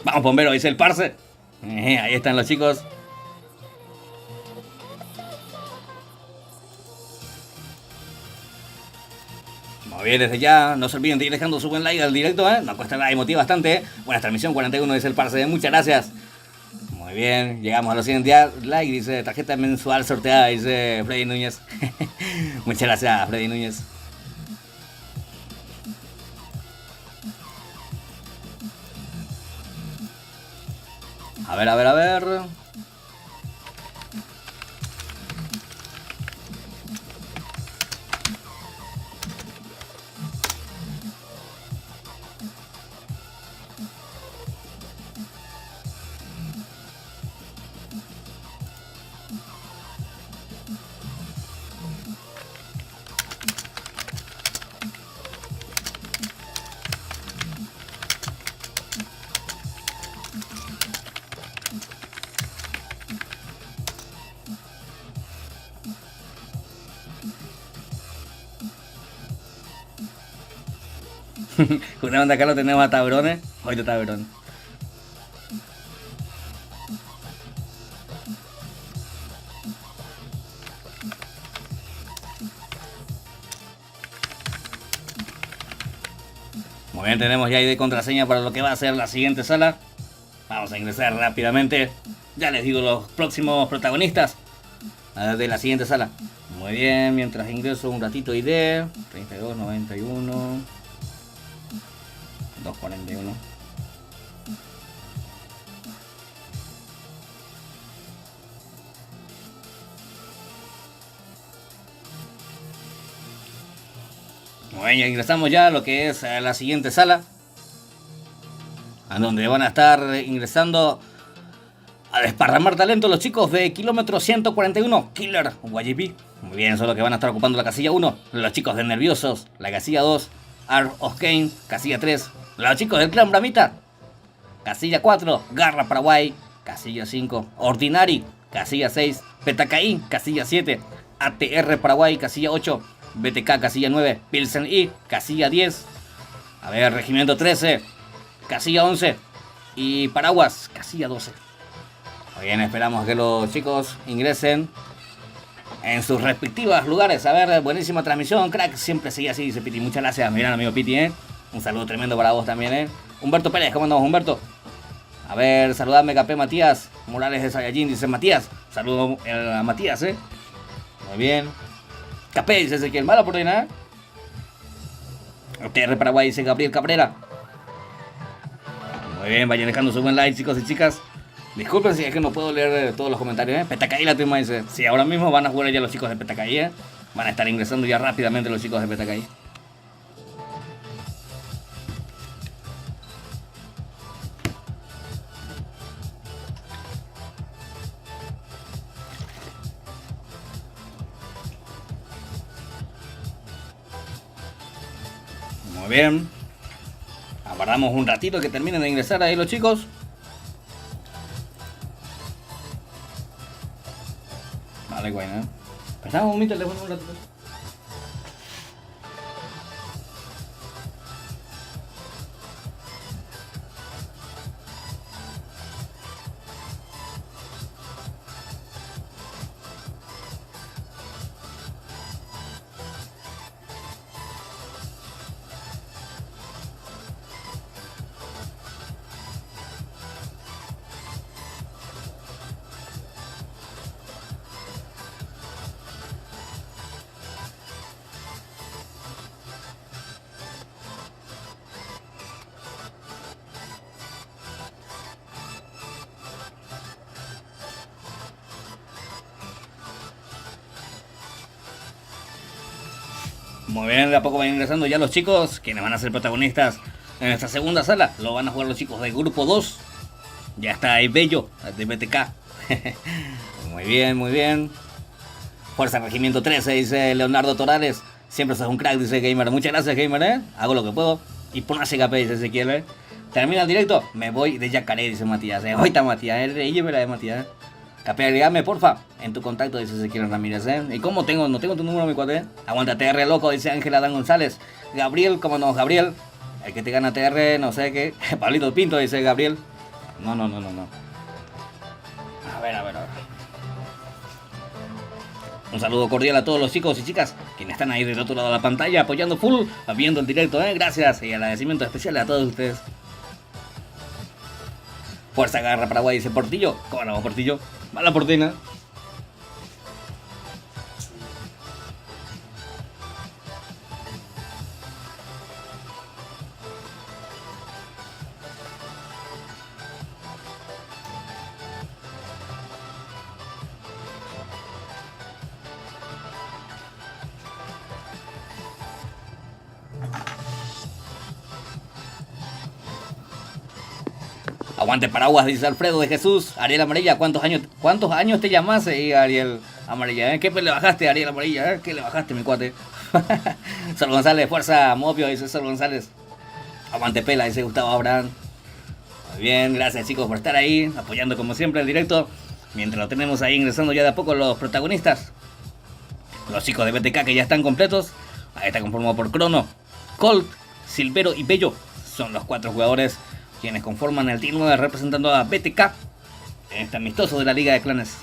Vamos, Bombero, dice el parce. Ahí están los chicos. Muy bien, desde ya, no se olviden de ir dejando su buen like al directo, No cuesta nada y motiva bastante, Buena transmisión, 41 dice el parce, muchas gracias. Muy bien, llegamos a los 100 like, dice tarjeta mensual sorteada, dice Freddy Núñez. Muchas gracias, Freddy Núñez. A ver. Justamente acá lo tenemos a Taburón, Hoy de Taburón. Muy bien, tenemos ya ID contraseña para lo que va a ser la siguiente sala. Vamos a ingresar rápidamente. Ya les digo los próximos protagonistas de la siguiente sala. Muy bien, mientras ingreso un ratito ID. 3291 241. Bueno, ingresamos ya a lo que es la siguiente sala, a donde van a estar ingresando a desparramar talento los chicos de kilómetro 141, Killer YGP. Muy bien, son los que van a estar ocupando la casilla 1. Los chicos de Nerviosos, la casilla 2. Art of Kane, casilla 3. Los chicos del clan Bramita, casilla 4. Garra Paraguay, casilla 5. Ordinary, casilla 6. PTKI, casilla 7. ATR Paraguay, casilla 8. BTK, casilla 9. Pilsen I, casilla 10. A ver, Regimiento 13, casilla 11. Y Paraguas, casilla 12. Muy bien, esperamos que los chicos ingresen en sus respectivos lugares. A ver, buenísima transmisión, crack. Siempre sigue así, dice Piti. Muchas gracias, mi gran amigo Piti, ¿eh? Un saludo tremendo para vos también, ¿eh? Humberto Pérez, ¿cómo andamos, Humberto? A ver, saludame, Capé Matías. Morales de Saiyajin, dice Matías. Saludo a Matías, ¿eh? Muy bien. Capé, dice Ezequiel. Mala oportunidad. TR Paraguay, dice Gabriel Cabrera. Muy bien, vayan dejando su buen like, chicos y chicas. Disculpen si es que no puedo leer todos los comentarios, ¿eh? Petacaí la turma dice. Sí, ahora mismo van a jugar ya los chicos de Petacaí, ¿eh? Van a estar ingresando ya rápidamente los chicos de Petacaí. Muy bien. Aguardamos un ratito que terminen de ingresar ahí los chicos. Vale, bueno, ¿eh? Prestamos mi teléfono un ratito. Muy bien, de a poco van ingresando ya los chicos, quienes van a ser protagonistas en esta segunda sala. Lo van a jugar los chicos del grupo 2. Ya está ahí Bello, de BTK. Muy bien, muy bien. Fuerza Regimiento 13, dice Leonardo Torales. Siempre sos un crack, dice Gamer. Muchas gracias, Gamer, ¿eh? Hago lo que puedo. Y pon ese KP, dice Ezequiel, ¿eh? Termina el directo, me voy de Yacaré, dice Matías. Ahorita Matías, ella me la de Matías. Capé, agregame, porfa, en tu contacto, dice Ezequiel Ramírez, ¿eh? ¿Y cómo tengo? No tengo tu número, mi cuate. Aguanta TR, loco, dice Ángela Dan González. Gabriel, ¿cómo no? Gabriel, el que te gana TR, no sé qué. Pablito Pinto, dice Gabriel. No. A ver. Un saludo cordial a todos los chicos y chicas quienes están ahí del otro lado de la pantalla apoyando full, viendo el directo, ¿eh? Gracias y agradecimiento especial a todos ustedes. Fuerza Garra Paraguay, dice Portillo. ¿Cómo no, Portillo? Mala portina. Aguante paraguas, dice Alfredo de Jesús. Ariel Amarilla, ¿cuántos años te llamas, Ariel Amarilla? ¿Qué le bajaste, Ariel Amarilla? ¿Qué le bajaste, mi cuate? Sol González, fuerza Mopio, dice Sol González. Aguante pela, dice Gustavo Abraham. Muy bien, gracias chicos por estar ahí, apoyando como siempre el directo. Mientras lo tenemos ahí ingresando ya de a poco los protagonistas. Los chicos de BTK que ya están completos. Ahí está conformado por Crono, Colt, Silvero y Bello. Son los 4 jugadores quienes conforman el Team 9 representando a BTK en este amistoso de la Liga de Clanes.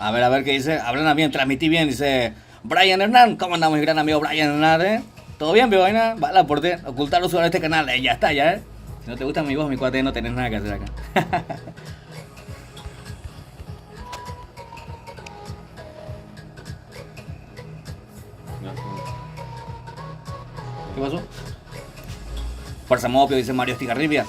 A ver qué dice. Hablan bien, transmití bien, dice Brian Hernán. ¿Cómo andamos, mi gran amigo Brian Hernán, ¿Todo bien, veo, vaina? Vale, aporte. Ocultar los usuarios de este canal. Ya está, ya, Si no te gusta mi voz, mi cuate, no tenés nada que hacer acá. ¿Qué pasó? Fuerza Mopio, dice Mario Estigarribia.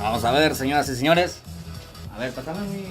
Vamos a ver, señoras y señores. A ver, pasame mi...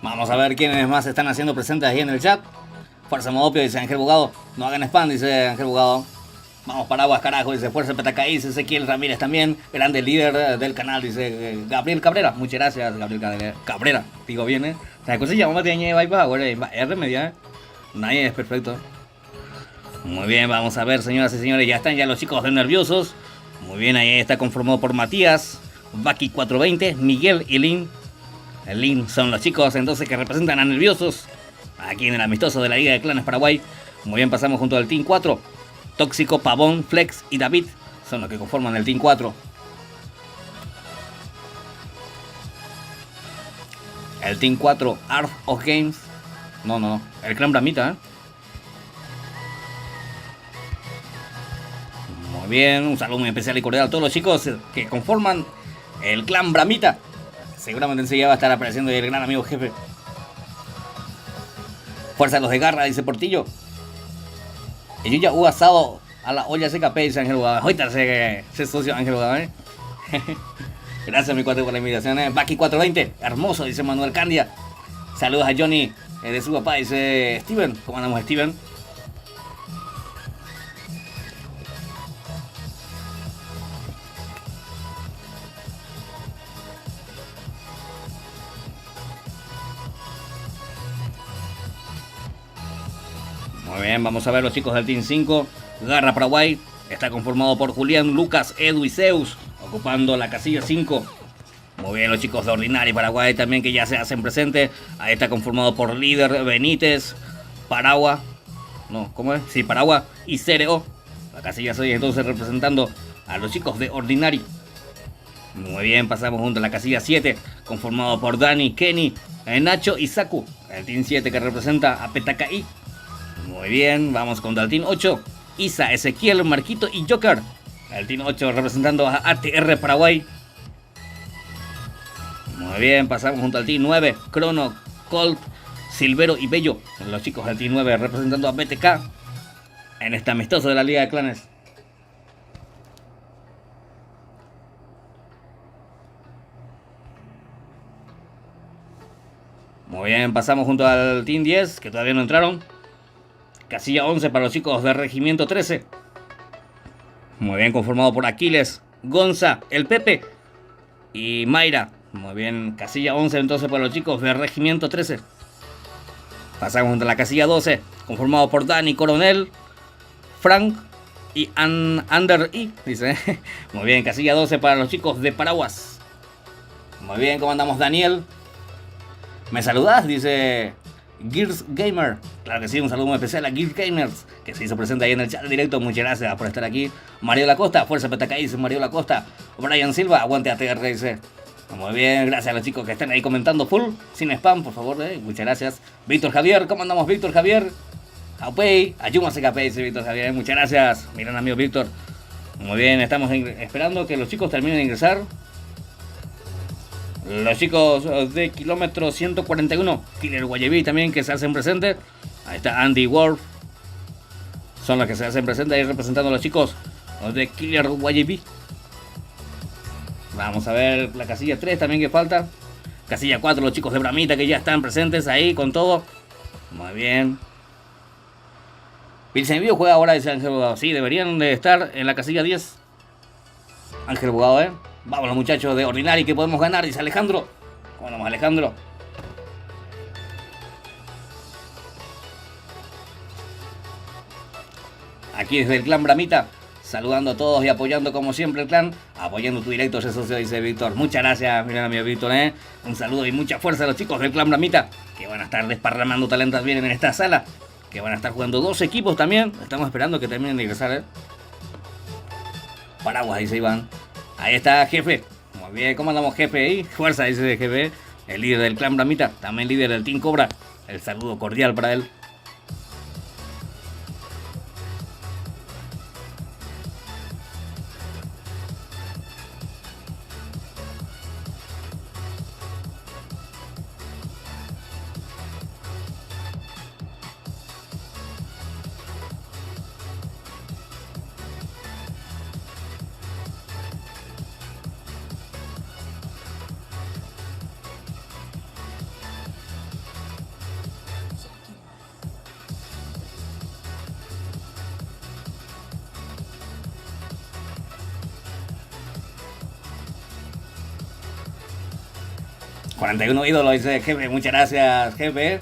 Vamos a ver quiénes más están haciendo presentes ahí en el chat. Fuerza Modopio, dice Ángel Bugado. No hagan spam, dice Ángel Bugado. Vamos Paraguas, carajo, dice Fuerza PTKI, dice Ezequiel Ramírez también. Grande líder del canal, dice Gabriel Cabrera. Muchas gracias, Gabriel Cabrera. Digo bien, ¿eh? La cosa llamamos de Añe Vaipa, ahora es remedia, ¿eh? Nadie es perfecto. Muy bien, vamos a ver, señoras y señores. Ya están ya los chicos de nerviosos. Muy bien, ahí está conformado por Matías, Baki 420, Miguel y Lin. El Lin son los chicos entonces que representan a Nerviosos aquí en el amistoso de la Liga de Clanes Paraguay. Muy bien, pasamos junto al Team 4. Tóxico, Pavón, Flex y David son los que conforman el Team 4. El Team 4, Art of Games. No, el Clan Bramita, ¿eh? Muy bien, un saludo muy especial y cordial a todos los chicos que conforman el Clan Bramita. Seguramente enseguida va a estar apareciendo el gran amigo jefe. Fuerza a los de garra, dice Portillo. Y yo ya hubo asado a la olla CKP, dice Ángel Bugado. Ahorita se socio Ángel Bugado, ¿eh? Gracias, mi cuate, por la invitación, ¿eh? Baki 420, hermoso, dice Manuel Candia. Saludos a Johnny de su papá, dice Steven. ¿Cómo andamos, Steven? Muy bien, vamos a ver los chicos del Team 5. Garra Paraguay está conformado por Julián, Lucas, Edu y Zeus, ocupando la casilla 5. Muy bien, los chicos de Ordinary Paraguay también que ya se hacen presentes. Ahí está conformado por Líder, Benítez, Paragua. No, ¿cómo es? Sí, Paragua y Cereo. La casilla 6 entonces representando a los chicos de Ordinary. Muy bien, pasamos junto a la casilla 7, conformado por Dani, Kenny, Nacho y Saku. El Team 7 que representa a PTKI. Muy bien, vamos contra el Team 8. Isa, Ezequiel, Marquito y Joker. El Team 8 representando a ATR Paraguay. Muy bien, pasamos junto al Team 9. Crono, Colt, Silvero y Bello. Los chicos del Team 9 representando a BTK en este amistoso de la Liga de Clanes. Muy bien, pasamos junto al Team 10, que todavía no entraron. Casilla 11 para los chicos del Regimiento 13. Muy bien, conformado por Aquiles, Gonza, el Pepe y Mayra. Muy bien, casilla 11 entonces para los chicos del Regimiento 13. Pasamos junto a la casilla 12, conformado por Dani, Coronel, Frank y Ander I, dice. Muy bien, casilla 12 para los chicos de Paraguas. Muy bien, ¿cómo andamos, Daniel? ¿Me saludás? Dice Gears Gamer. Claro que sí, un saludo muy especial a Gears Gamers, que se hizo presente ahí en el chat directo. Muchas gracias por estar aquí. Mario Lacosta, Fuerza PTK, dice Mario Lacosta. Brian Silva, aguante ATR, dice. Muy bien, gracias a los chicos que están ahí comentando full, sin spam, por favor, muchas gracias. Víctor Javier, ¿cómo andamos, Víctor Javier? Aupey, Ayuma CKP, dice Víctor Javier, muchas gracias, mi gran amigo Víctor. Muy bien, estamos esperando que los chicos terminen de ingresar. Los chicos de kilómetro 141, Killer Guayabi también, que se hacen presentes. Ahí está Andy Wolf. Son los que se hacen presentes ahí representando a los chicos de Killer Guayabi. Vamos a ver la casilla 3 también que falta. Casilla 4, los chicos de Bramita que ya están presentes ahí con todo. Muy bien. Pilsen Vivo juega ahora, dice Ángel Bugado. Sí, deberían de estar en la casilla 10. Ángel Bugado, Vamos los muchachos de Ordinary que podemos ganar, dice Alejandro. ¿Cómo vamos, Alejandro? Aquí desde el Clan Bramita saludando a todos y apoyando como siempre el clan, apoyando tu directo, ya socio, dice Víctor. Muchas gracias, mi gran amigo Víctor, un saludo y mucha fuerza a los chicos del clan Bramita, que van a estar desparramando talentos bien en esta sala, que van a estar jugando 2 equipos también. Estamos esperando que terminen de ingresar, Paraguas, dice Iván. Ahí está, jefe. Muy bien, ¿cómo andamos, jefe? Ahí, fuerza, dice el jefe. El líder del clan Bramita, también líder del Team Cobra. El saludo cordial para él. ...41 ídolos, dice jefe. Muchas gracias, jefe.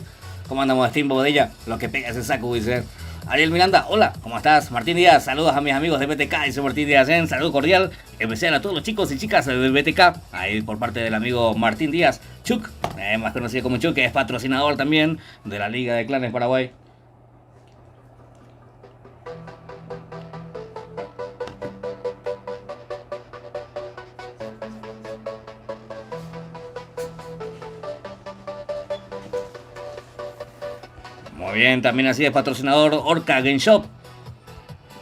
¿Cómo andamos, Steam Bodella? Lo que pega ese saco, dice Ariel Miranda. Hola, ¿cómo estás? Martín Díaz, saludos a mis amigos de BTK, dice Martín Díaz, saludo cordial, especial a todos los chicos y chicas de BTK, ahí por parte del amigo Martín Díaz. Chuck, más conocido como Chuck, que es patrocinador también de la Liga de Clanes Paraguay. Muy bien, también así es patrocinador Orca Game Shop.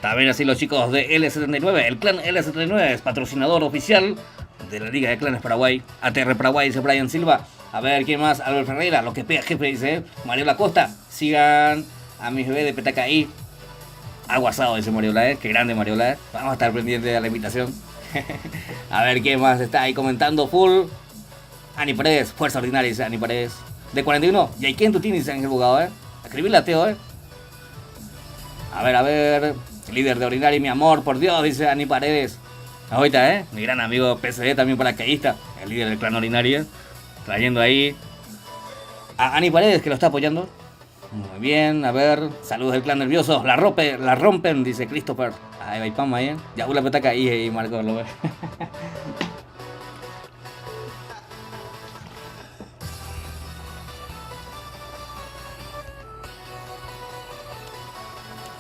También así los chicos de L79. El clan L79 es patrocinador oficial de la Liga de Clanes Paraguay. ATR Paraguay, dice Brian Silva. A ver, ¿quién más? Albert Ferreira, lo que pega jefe, dice Mariola Costa. Sigan a mis bebés de Petacaí. Algo asado, dice Mariola, Qué grande Mariola, Vamos a estar pendientes de la invitación. A ver, ¿quién más está ahí comentando? Full. Ani Paredes, Fuerza Ordinaria, dice Ani Paredes. De 41. Y hay quien tú tienes, dice Ángel Bugado, Escribirle a Teo, A ver. Líder de Ordinaria, mi amor, por Dios, dice Ani Paredes. Ahorita, Mi gran amigo PCD, también paracaidista. El líder del clan Ordinaria. Trayendo ahí a Ani Paredes, que lo está apoyando. Muy bien, a ver. Saludos del clan nervioso. La rompen, dice Christopher. Ahí va y pam, ahí, Ya una petaca ahí, y Marco lo ve.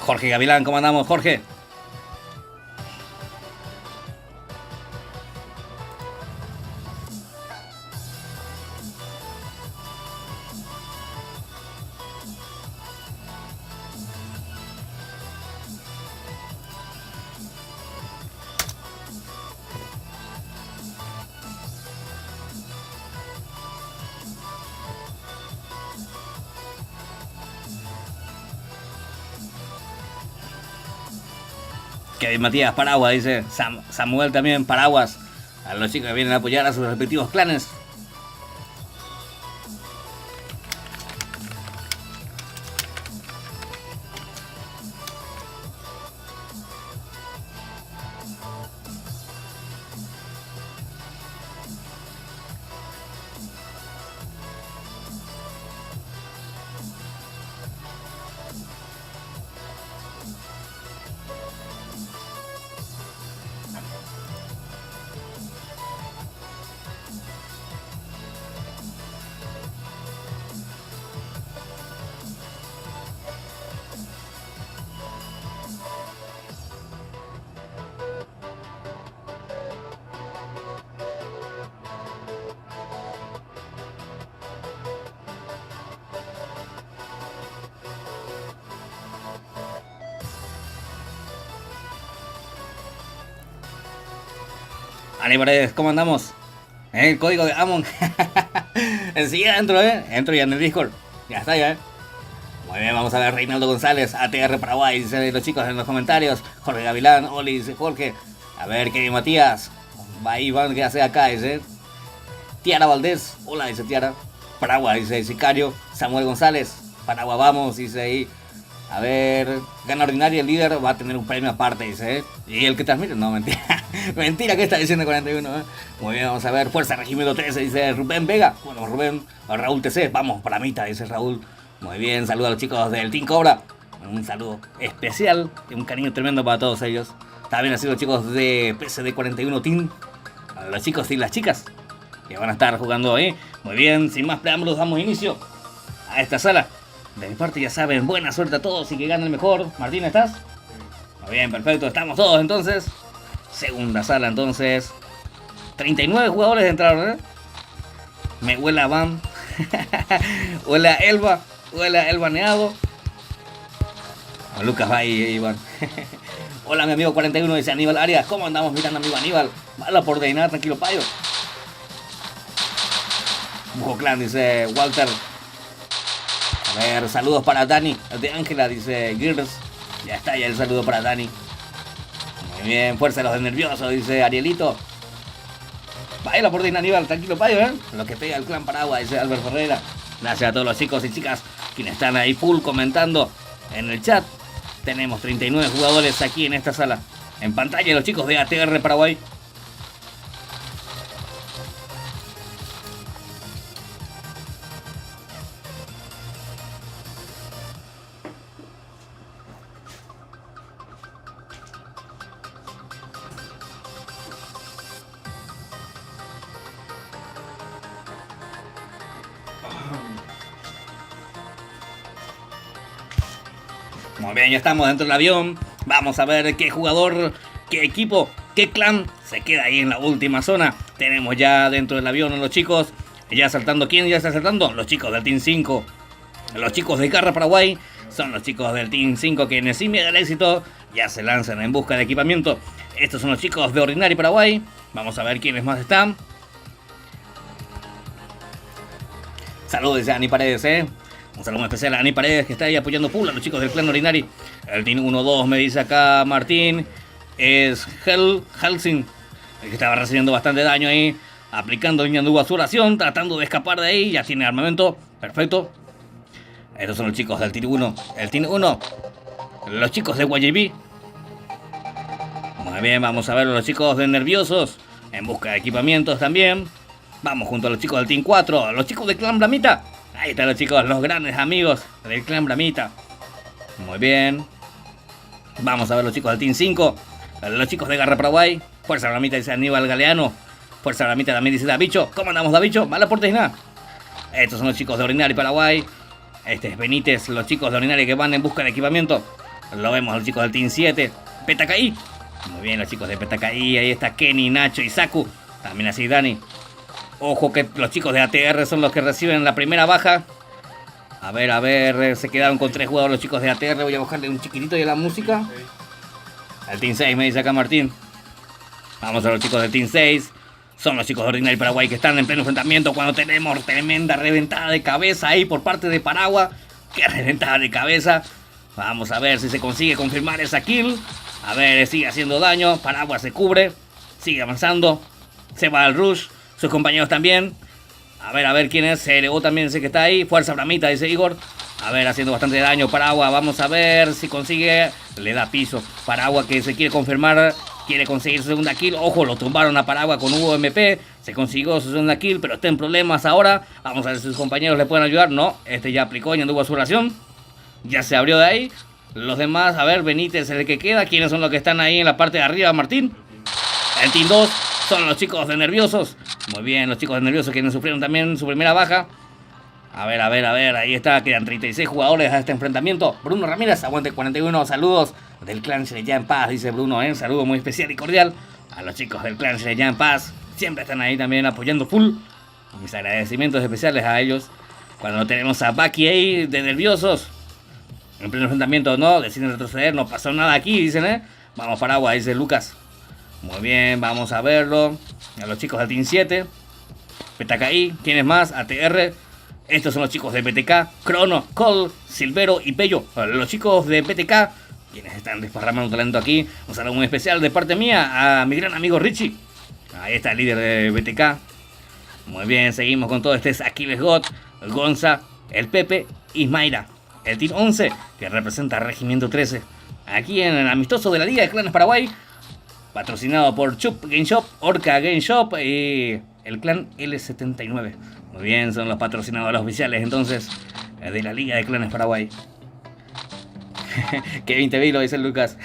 Jorge Gavilán, ¿cómo andamos, Jorge? Kevin Matías, Paraguas, dice Samuel también, Paraguas. A los chicos que vienen a apoyar a sus respectivos clanes. Ani Paredes, ¿cómo andamos? El código de Amon. Enseguida entro, Entro ya en el Discord. Ya está, ya, Muy bien, vamos a ver. Reinaldo González, ATR Paraguay, dice los chicos en los comentarios. Jorge Gavilán, Oli, dice Jorge. A ver, Kevin Matías. Va ahí, van, ¿qué hace acá? Dice Tiara Valdés. Hola, dice Tiara. Paraguay, dice Sicario. Samuel González. Paraguay, vamos, dice ahí. A ver, gana Ordinaria, el líder va a tener un premio aparte, dice, Y el que transmite, no, mentira. Mentira, ¿qué está diciendo 41, Muy bien, vamos a ver. Fuerza Regimiento 13, dice Rubén Vega. Bueno, Rubén, Raúl TC, vamos para la mitad, dice Raúl. Muy bien, saludos a los chicos del Team Cobra. Un saludo especial y un cariño tremendo para todos ellos. También así los chicos de PSD 41 Team, a los chicos y las chicas que van a estar jugando ahí. Muy bien, sin más preámbulos damos inicio a esta sala. De mi parte ya saben, buena suerte a todos y que gane el mejor. Martín, ¿estás? Muy bien, perfecto, estamos todos entonces. Segunda sala entonces. 39 jugadores entraron, ¿eh? Me huele a Van. Huele a Elba. Huele a El Baneado. Oh, Lucas va ahí, Iván. Hola mi amigo 41, dice Aníbal Arias. ¿Cómo andamos mirando amigo Aníbal? Mala por ordenar, tranquilo payo. Bujo Clan, dice Walter. A ver, saludos para Dani. El de Ángela, dice Girls. Ya está, ya el saludo para Dani. Muy bien, fuerza a los de nerviosos, dice Arielito. Baila por Dina Aníbal, tranquilo payo, ¿eh? Lo que pega el clan Paraguay, dice Albert Ferreira. Gracias a todos los chicos y chicas quienes están ahí full comentando en el chat. Tenemos 39 jugadores aquí en esta sala. En pantalla los chicos de ATR Paraguay. Muy bien, ya estamos dentro del avión. Vamos a ver qué jugador, qué equipo, qué clan se queda ahí en la última zona. Tenemos ya dentro del avión a los chicos. Ya saltando, ¿quién ya está saltando? Los chicos del Team 5. Los chicos de Garra Paraguay son los chicos del Team 5 quienes sin miedo al éxito ya se lanzan en busca de equipamiento. Estos son los chicos de Ordinary Paraguay. Vamos a ver quiénes más están. Saludos a Ani Paredes, Un saludo especial a Ani Paredes que está ahí apoyando full a los chicos del clan Ordinary. El Team 1-2 me dice acá Martín. Es Helsing, el que estaba recibiendo bastante daño ahí. Aplicando Ñandúa su oración, tratando de escapar de ahí. Ya tiene armamento, perfecto. Estos son los chicos del Team 1. El Team 1, los chicos de YB. Muy bien, vamos a ver a los chicos de Nerviosos en busca de equipamientos también. Vamos junto a los chicos del Team 4, los chicos del clan Blamita. Ahí están los chicos, los grandes amigos del clan Bramita. Muy bien. Vamos a ver los chicos del Team 5. Los chicos de Garra Paraguay. Fuerza Bramita, dice Aníbal Galeano. Fuerza Bramita también dice Davicho. ¿Cómo andamos, Davicho? Mala porte nada. Estos son los chicos de Ordinary Paraguay. Este es Benítez, los chicos de Ordinary que van en busca de equipamiento. Lo vemos, los chicos del Team 7. Petacaí. Muy bien, los chicos de Petacaí. Ahí está Kenny, Nacho y Saku. También así Dani. Ojo que los chicos de ATR son los que reciben la primera baja. A ver, se quedaron con 3 jugadores los chicos de ATR. Voy a bajarle un chiquitito de la música. El Team 6 me dice acá Martín. Vamos a los chicos del Team 6. Son los chicos de Ordinary Paraguay que están en pleno enfrentamiento cuando tenemos tremenda reventada de cabeza ahí por parte de Paraguay. ¡Qué reventada de cabeza! Vamos a ver si se consigue confirmar esa kill. A ver, sigue haciendo daño. Paraguay se cubre. Sigue avanzando. Se va al rush. Sus compañeros también. A ver quién es. CLO también sé que está ahí. Fuerza Bramita, dice Igor. A ver, haciendo bastante daño Paraguay. Vamos a ver si consigue. Le da piso. Paraguay que se quiere confirmar. Quiere conseguir su segunda kill. Ojo, lo tumbaron a Paraguay con UMP. Se consiguió su segunda kill, pero está en problemas ahora. Vamos a ver si sus compañeros le pueden ayudar. No, este ya aplicó y anduvo a su oración. Ya se abrió de ahí. Los demás, a ver, Benítez es el que queda. ¿Quiénes son los que están ahí en la parte de arriba, Martín? El Team 2. Son los chicos de Nerviosos. Muy bien, los chicos de Nerviosos quienes sufrieron también su primera baja. A ver, ahí está, quedan 36 jugadores a este enfrentamiento. Bruno Ramírez, aguante 41, saludos del clan Ya en Paz, dice Bruno, saludo muy especial y cordial a los chicos del clan Ya en Paz. Siempre están ahí también apoyando full. Mis agradecimientos especiales a ellos. Cuando tenemos a Baki ahí de Nerviosos, en pleno enfrentamiento, no, deciden retroceder, no pasó nada aquí, dicen, Vamos Paraguay, dice Lucas. Muy bien, vamos a verlo. A los chicos del Team 7. Petacaí, ¿quiénes más? ATR. Estos son los chicos de PTK. Crono, Cole, Silvero y Pello. Los chicos de PTK, quienes están desparramando talento aquí. Un saludo muy especial de parte mía a mi gran amigo Richie. Ahí está el líder de PTK. Muy bien, seguimos con todo. Este es Aquiles God, el Gonza, el Pepe y Mayra. El Team 11, que representa al Regimiento 13. Aquí en el amistoso de la Liga de Clanes Paraguay. Patrocinado por Chup Game Shop, Orca Game Shop y el clan L79. Muy bien, son los patrocinadores oficiales entonces de la Liga de Clanes Paraguay. Kevin TV lo dice Lucas.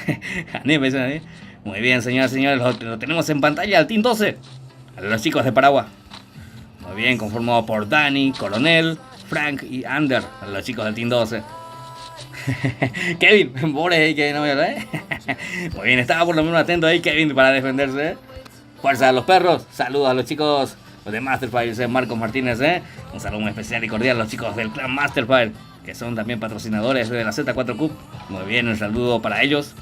Muy bien, señoras y señores, lo tenemos en pantalla al Team 12. A los chicos de Paraguay. Muy bien, conformado por Dani, Coronel, Frank y Ander. A los chicos del Team 12. Kevin, pobre ahí que no me ve. Muy bien, estaba por lo menos atento ahí Kevin para defenderse. Fuerza a los perros. Saludos a los chicos de Masterfire, Marcos Martínez. Un saludo muy especial y cordial a los chicos del clan Masterfire, que son también patrocinadores de la Z4 Cup. Muy bien, un saludo para ellos.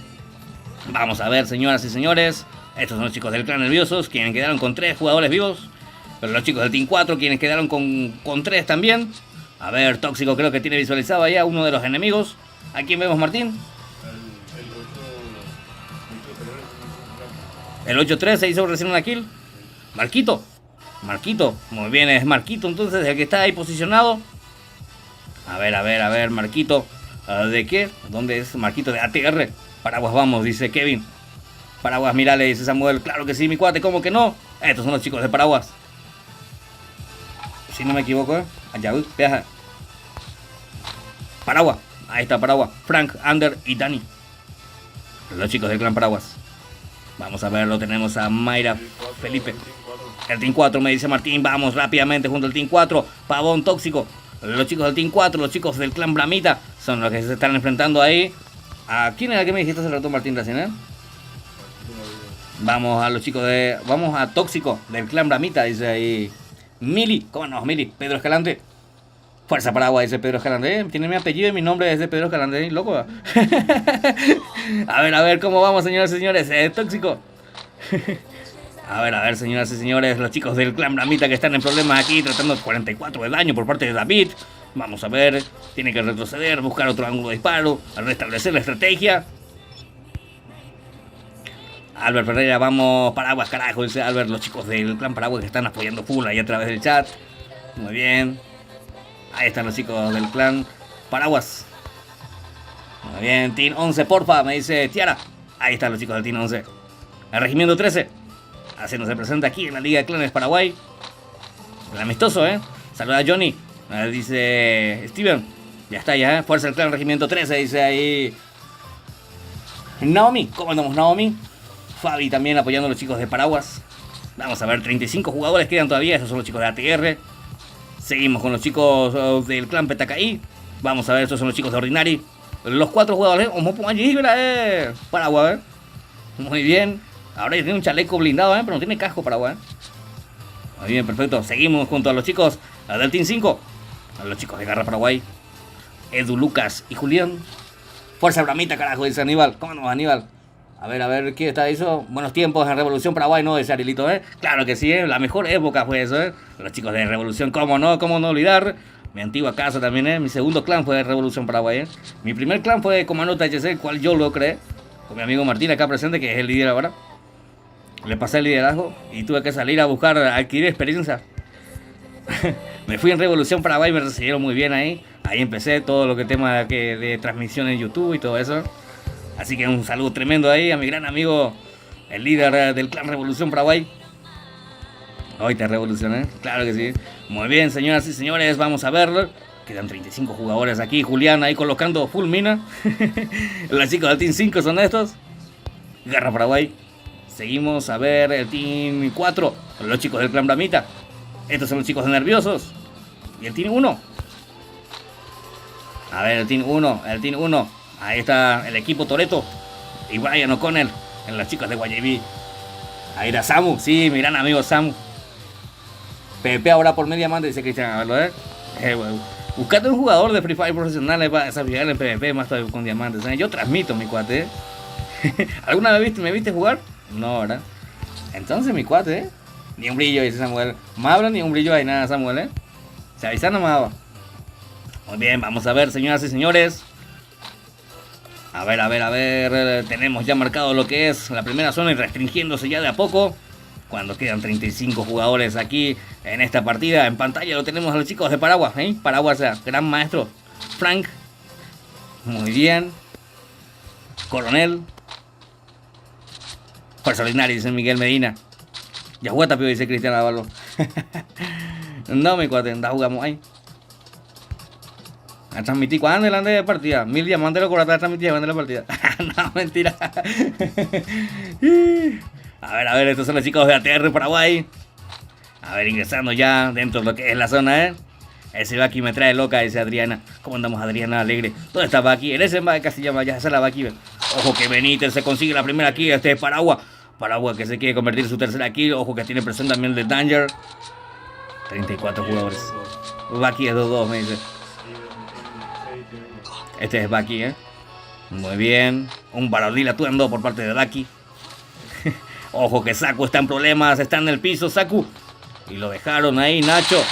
Vamos a ver, señoras y señores. Estos son los chicos del clan Nerviosos, quienes quedaron con 3 jugadores vivos. Pero los chicos del Team 4, quienes quedaron con 3 también. A ver, Tóxico creo que tiene visualizado ahí a uno de los enemigos. ¿A quién vemos, Martín? El 8-3 se hizo recién una kill. Marquito. Muy bien, es Marquito entonces el que está ahí posicionado. A ver, Marquito. ¿De qué? ¿Dónde es Marquito? De ATR. Paraguas vamos, dice Kevin. Paraguas, mira, le dice Samuel. Claro que sí, mi cuate, ¿cómo que no? Estos son los chicos de Paraguas. Si no me equivoco, allá, viaja. Paraguas, ahí está Paraguas. Frank, Ander y Dani. Los chicos del clan Paraguas. Vamos a ver, lo tenemos a Mayra, Felipe. El Team 4 me dice Martín, vamos rápidamente junto al Team 4. Pavón, Tóxico. Los chicos del Team 4, los chicos del clan Bramita, son los que se están enfrentando ahí. ¿A quién era que me dijiste hace rato, Martín, recién, Vamos a los chicos de... Vamos a Tóxico, del clan Bramita, dice ahí. Mili, ¿cómo no, Mili? Pedro Escalante. Fuerza Paraguay, dice Pedro Escalante. Tiene mi apellido y mi nombre es de Pedro Escalante, loco. A ver, ¿cómo vamos, señoras y señores? Tóxico. A ver, señoras y señores, los chicos del clan Bramita que están en problemas aquí, tratando 44 de daño por parte de David. Vamos a ver, tiene que retroceder, buscar otro ángulo de disparo, restablecer la estrategia. Albert Ferreira, vamos, Paraguas, carajo, dice Albert, los chicos del clan Paraguas que están apoyando full ahí a través del chat. Muy bien. Ahí están los chicos del clan Paraguas. Muy bien, Team 11, porfa, me dice Tiara. Ahí están los chicos del Team 11. El Regimiento 13. Haciéndose presente aquí en la Liga de Clanes Paraguay. El amistoso, Saluda a Johnny. Dice Steven. Ya está, ya, Fuerza del clan Regimiento 13, dice ahí Naomi. ¿Cómo andamos, Naomi? Fabi también apoyando a los chicos de Paraguas. Vamos a ver, 35 jugadores quedan todavía. Esos son los chicos de ATR. Seguimos con los chicos del clan Petacaí. Vamos a ver, estos son los chicos de Ordinary. Los 4 jugadores. Paraguas, Muy bien. Ahora tiene un chaleco blindado, pero no tiene casco Paraguay. Muy bien, perfecto. Seguimos junto a los chicos del Team 5. A los chicos de Garra Paraguay. Edu, Lucas y Julián. Fuerza Bramita, carajo, dice Aníbal. ¿Cómo no, Aníbal? A ver, ¿qué está eso? Buenos tiempos en Revolución Paraguay, ¿no? Dice Arilito, Claro que sí, La mejor época fue eso, Los chicos de Revolución, ¿cómo no olvidar? Mi antigua casa también, Mi segundo clan fue de Revolución Paraguay, Mi primer clan fue de Comando THC, el cual yo lo creé. Con mi amigo Martín acá presente, que es el líder ahora. Le pasé el liderazgo y tuve que salir a buscar, a adquirir experiencia. Me fui en Revolución Paraguay, me recibieron muy bien ahí. Ahí empecé todo lo que tema de transmisión en YouTube y todo eso. Así que un saludo tremendo ahí a mi gran amigo, el líder del clan Revolución Paraguay. Hoy te revolucioné, claro que sí. Muy bien, señoras y señores, vamos a verlo. Quedan 35 jugadores aquí. Julián ahí colocando full mina. Los chicos del Team 5 son estos. Garra Paraguay. Seguimos a ver el Team 4. Los chicos del clan Bramita. Estos son los chicos nerviosos. Y el Team 1. A ver, el Team 1. Ahí está el equipo Toretto y Brian O'Connell, en los chicos de YB. Ahí era Samu, sí, mi gran amigo Samu. PvP ahora por media dice Cristian, a verlo, bueno. Buscate un jugador de Free Fire profesional para desarrollar en PvP más todavía con diamantes. Yo transmito, mi cuate. ¿Alguna vez me viste jugar? No, ¿verdad? Entonces, mi cuate, Ni un brillo, dice Samuel. Más habla ni un brillo hay nada, Samuel, Se avisa nomás. Muy bien, vamos a ver, señoras y señores. A ver, tenemos ya marcado lo que es la primera zona y restringiéndose ya de a poco. Cuando quedan 35 jugadores aquí en esta partida, en pantalla lo tenemos a los chicos de Paraguas, Paraguas, gran maestro, Frank. Muy bien. Coronel. Fuerza Ordinaria, dice Miguel Medina. Ya jugué tapio, dice Cristian Ávalo. No, mi cuate, jugamos ahí. A transmitir, ¿cuándo delante de partida? 1000 diamantes lo cobraste a transmitir delante de la partida. No, mentira. A ver, estos son los chicos de ATR Paraguay. A ver, ingresando ya dentro de lo que es la zona, Ese Baki me trae loca, dice Adriana. ¿Cómo andamos, Adriana Alegre? ¿Dónde está Baki? En ese casi llama, ya se la Baki. Ojo que Benítez se consigue la primera kill. Este es Paraguay. Paraguay que se quiere convertir en su tercera kill. Ojo que tiene presión también de Danger. 34 jugadores. Baki es 2-2, me dice. Este es Baki, Muy bien. Un barodil atuendo por parte de Baki. Ojo que Saku está en problemas. Está en el piso, Saku. Y lo dejaron ahí, Nacho.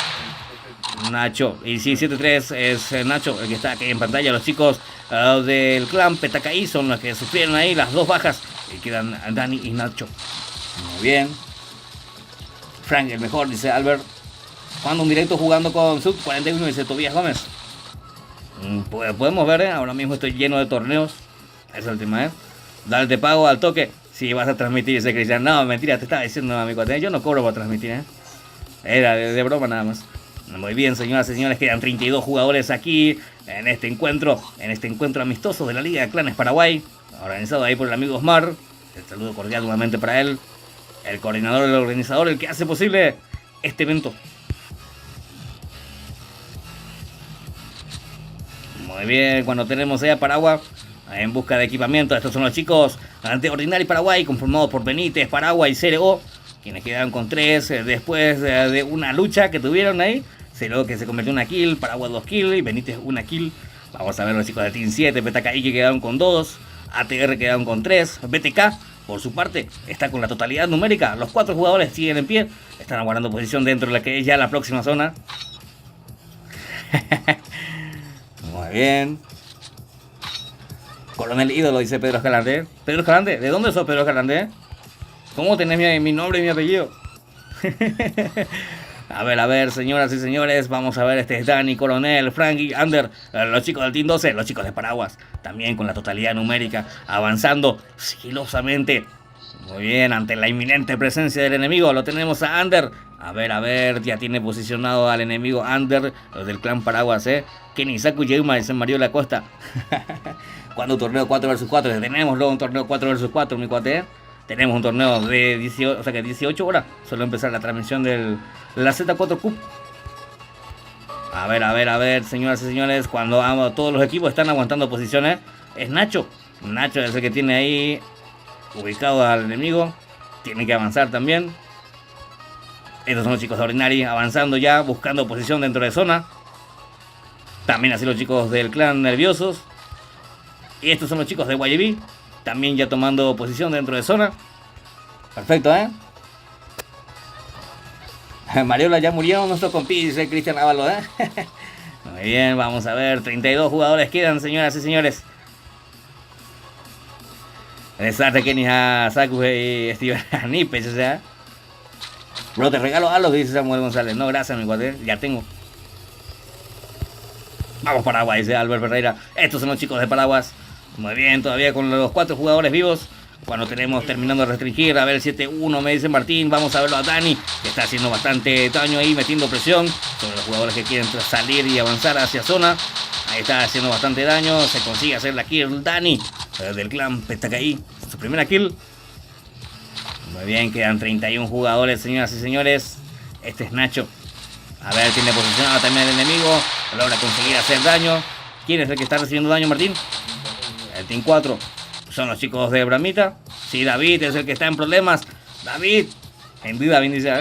Y sí, 7-3 es Nacho, el que está aquí en pantalla. Los chicos del clan Petacaí son los que sufrieron ahí las dos bajas. Y quedan Dani y Nacho. Muy bien. Frank, el mejor, dice Albert. Jugando un directo jugando con Sub 41, dice Tobías Gómez. Pues podemos ver, ahora mismo estoy lleno de torneos. Esa es el tema, Dale de pago al toque. Si vas a transmitir, dice Cristian. No, mentira, te estaba diciendo, amigo. Yo no cobro por transmitir, Era de broma nada más. Muy bien, señoras y señores, quedan 32 jugadores aquí en este encuentro amistoso de la Liga de Clanes Paraguay, organizado ahí por el amigo Osmar. El saludo cordial nuevamente para él, el coordinador, el organizador, el que hace posible este evento. Muy bien, cuando tenemos ahí a Paraguay en busca de equipamiento, estos son los chicos de Ordinary Paraguay, conformados por Benítez, Paraguay y CRO, quienes quedaron con 3 después de una lucha que tuvieron ahí. CRO que se convirtió en una kill, Paraguay 2 kills y Benítez una kill. Vamos a ver los chicos de Team 7, PTKI que quedaron con 2, ATR quedaron con 3, BTK por su parte está con la totalidad numérica. Los 4 jugadores siguen en pie, están aguardando posición dentro de la que es ya la próxima zona. Muy bien. Coronel ídolo, dice Pedro Escalante. Pedro Escalante, ¿de dónde sos, Pedro Escalante? ¿Cómo tenés mi nombre y mi apellido? A ver, señoras y señores, vamos a ver, este es Dani, Coronel, Frankie, Ander, los chicos del Team 12, los chicos de Paraguas, también con la totalidad numérica, avanzando sigilosamente. Muy bien, ante la inminente presencia del enemigo, lo tenemos a Ander. A ver, ya tiene posicionado al enemigo Ander, los del clan Paraguas, Kenny Saku Yeuma, dice Mario La Costa. Cuando un torneo 4 vs 4, tenemos luego un torneo 4 vs 4, mi cuate, Tenemos un torneo de 18, o sea que 18 horas. Solo empezar la transmisión de la Z4 Cup. A ver, señoras y señores. Cuando todos los equipos están aguantando posiciones, es Nacho. Nacho es el que tiene ahí ubicado al enemigo. Tiene que avanzar también. Estos son los chicos de Ordinary avanzando ya, buscando posición dentro de zona. También así los chicos del clan nerviosos. Y estos son los chicos de YB. También ya tomando posición dentro de zona. Perfecto, Mariola ya murió nuestro compi, dice Cristian Ávalo, Muy bien, vamos a ver. 32 jugadores quedan, señoras y señores. Desastre Kenny a Saku y Steven Nipes, o sea. Bro, te regalo a los, dice Samuel González. No, gracias, mi cuate, ya tengo. Vamos Paraguay, dice Albert Ferreira. Estos son los chicos de Paraguas. Muy bien, todavía con los 4 jugadores vivos. Cuando tenemos terminando de restringir, a ver, 7-1 me dice Martín. Vamos a verlo a Dani, que está haciendo bastante daño ahí, metiendo presión sobre los jugadores que quieren salir y avanzar hacia zona. Ahí está haciendo bastante daño. Se consigue hacer la kill Dani, del clan Petacaí. Su primera kill. Muy bien, quedan 31 jugadores, señoras y señores. Este es Nacho. A ver, tiene posicionado también el enemigo. Logra conseguir hacer daño. ¿Quién es el que está recibiendo daño, Martín? El Team 4. Son los chicos de Bramita. Sí, David es el que está en problemas. David. En vida, bien dice.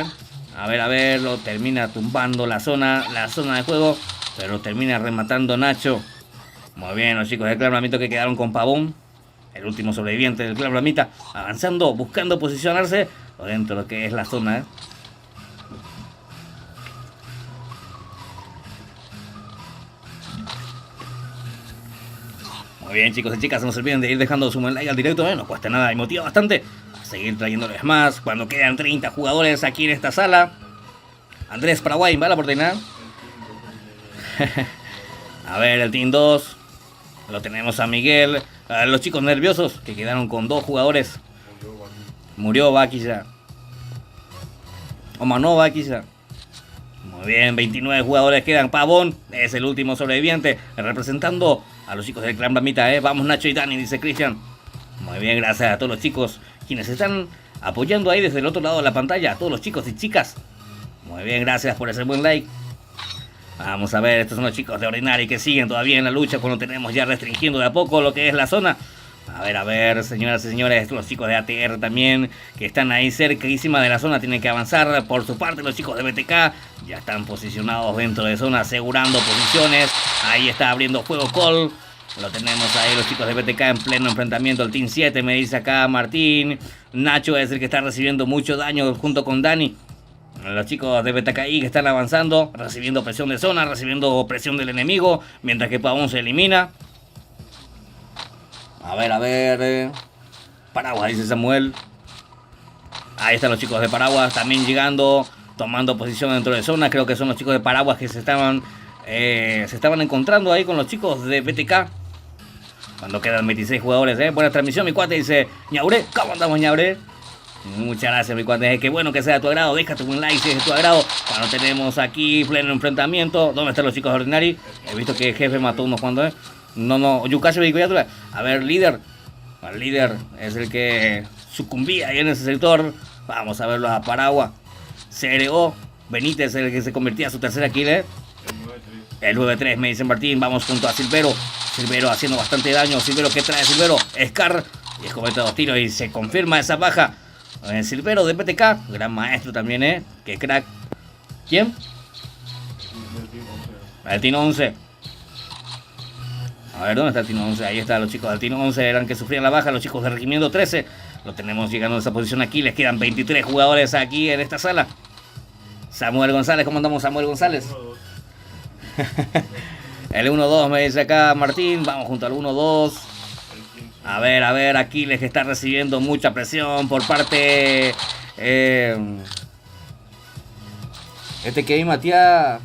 A ver, lo termina tumbando la zona de juego. Pero termina rematando Nacho. Muy bien, los chicos del clan Bramita que quedaron con Pavón. El último sobreviviente del clan Bramita. Avanzando, buscando posicionarse dentro de lo que es la zona, Muy bien, chicos y chicas, no se olviden de ir dejando su buen like al directo, no cuesta nada y motiva bastante a seguir trayéndoles más. Cuando quedan 30 jugadores aquí en esta sala. Andrés Paraguay, ¿va la oportunidad? A ver, el Team 2. Lo tenemos a Miguel. A los chicos nerviosos que quedaron con 2 jugadores. Murió Bakisa. O Manó Bakisa. Muy bien, 29 jugadores quedan. Pavón es el último sobreviviente representando a los chicos del clan Bramita, Vamos Nacho y Dani, dice Cristian. Muy bien, gracias a todos los chicos quienes están apoyando ahí desde el otro lado de la pantalla. A todos los chicos y chicas. Muy bien, gracias por ese buen like. Vamos a ver, estos son los chicos de Ordinary que siguen todavía en la lucha cuando tenemos ya restringiendo de a poco lo que es la zona. A ver, señoras y señores, los chicos de ATR también, que están ahí cerquísima de la zona, tienen que avanzar. Por su parte, los chicos de BTK ya están posicionados dentro de zona, asegurando posiciones. Ahí está abriendo fuego Cole. Lo tenemos ahí, los chicos de BTK en pleno enfrentamiento. El Team 7, me dice acá Martín. Nacho es el que está recibiendo mucho daño junto con Dani. Los chicos de BTKI que están avanzando, recibiendo presión de zona, recibiendo presión del enemigo, mientras que Pavón se elimina. A ver. Paraguas, dice Samuel. Ahí están los chicos de Paraguas también llegando, tomando posición dentro de zona. Creo que son los chicos de Paraguas que se estaban encontrando ahí con los chicos de BTK. Cuando quedan 26 jugadores, Buena transmisión, mi cuate, dice Ñaure. ¿Cómo andamos, Ñaure? Muchas gracias, mi cuate. Qué bueno que sea de tu agrado. Déjate un like si es de tu agrado. Cuando tenemos aquí pleno enfrentamiento. ¿Dónde están los chicos de Ordinary? He visto que el jefe mató unos cuantos, No, Yukashi Vehiculatura. A ver, líder. El líder es el que sucumbía ahí en ese sector. Vamos a verlo a Paraguas. CRO. Benítez es el que se convertía en su tercera kill, El 9-3, me dice Martín. Vamos junto a Silvero. Silvero haciendo bastante daño. Silvero, ¿qué trae Silvero? Scar. Y es comete 2 tiros y se confirma esa baja. Silvero de PTK, gran maestro también, que crack. ¿Quién? El Tino 11. A ver, ¿dónde está el Tino 11? Ahí está, los chicos del Tino 11 eran que sufrían la baja, los chicos del Regimiento 13. Lo tenemos llegando a esa posición aquí, les quedan 23 jugadores aquí en esta sala. Samuel González, ¿cómo andamos, Samuel González? El 1-2 me dice acá Martín, vamos junto al 1-2. A ver, Aquiles que está recibiendo mucha presión por parte... que ahí Matías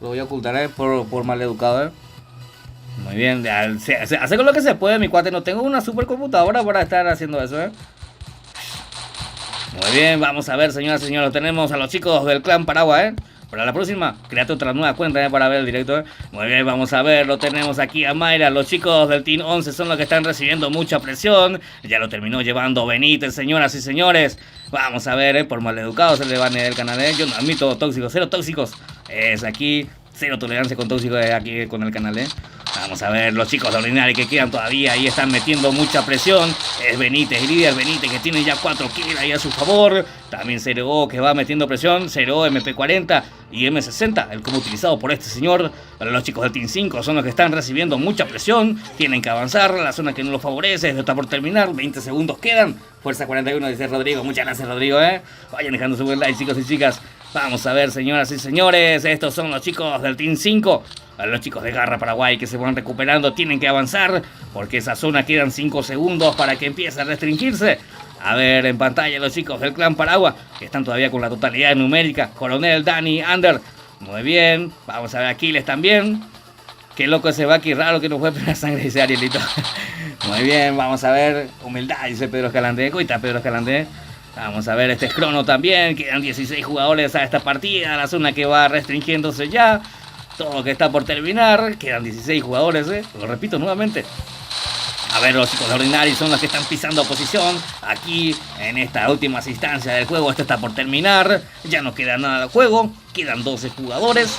lo voy a ocultar por maleducado. Muy bien, se hace con lo que se puede, mi cuate. No tengo una supercomputadora para estar haciendo eso, Muy bien, vamos a ver, señoras y señores. Tenemos a los chicos del clan Paraguas, Para la próxima, créate otra nueva cuenta para ver el directo. Muy bien, vamos a ver, lo tenemos aquí a Mayra. Los chicos del Team 11 son los que están recibiendo mucha presión. Ya lo terminó llevando Benítez, señoras y señores. Vamos a ver, por maleducados se le van el canal. Yo no admito tóxicos, cero tóxicos. Es aquí, cero tolerancia con tóxicos aquí con el canal, Vamos a ver, los chicos de Ordinary que quedan todavía ahí están metiendo mucha presión. Es Benítez, el líder Benítez que tiene ya 4 kills ahí a su favor. También CRO que va metiendo presión. CRO, MP40 y M60, el combo utilizado por este señor. Los chicos del Team 5 son los que están recibiendo mucha presión. Tienen que avanzar, la zona que no los favorece. Esto está por terminar, 20 segundos quedan. Fuerza 41, dice Rodrigo. Muchas gracias, Rodrigo, Vayan dejando su buen like, chicos y chicas. Vamos a ver, señoras y señores. Estos son los chicos del Team 5. Los chicos de Garra Paraguay que se van recuperando tienen que avanzar porque esa zona quedan 5 segundos para que empiece a restringirse. A ver, en pantalla los chicos del clan Paraguas que están todavía con la totalidad numérica. Coronel, Dani, Ander. Muy bien. Vamos a ver Aquiles también. Qué loco ese Baki, raro que no fue primera sangre, dice Arielito. Muy bien, vamos a ver. Humildad, dice Pedro Escalante. Coita, Pedro Escalante. Vamos a ver, este es Crono también. Quedan 16 jugadores a esta partida. La zona que va restringiéndose ya. Todo lo que está por terminar. Quedan 16 jugadores, Lo repito nuevamente. A ver, los chicos de Ordinary son los que están pisando posición. Aquí, en esta última instancia del juego. Esto está por terminar. Ya no queda nada del juego. Quedan 12 jugadores.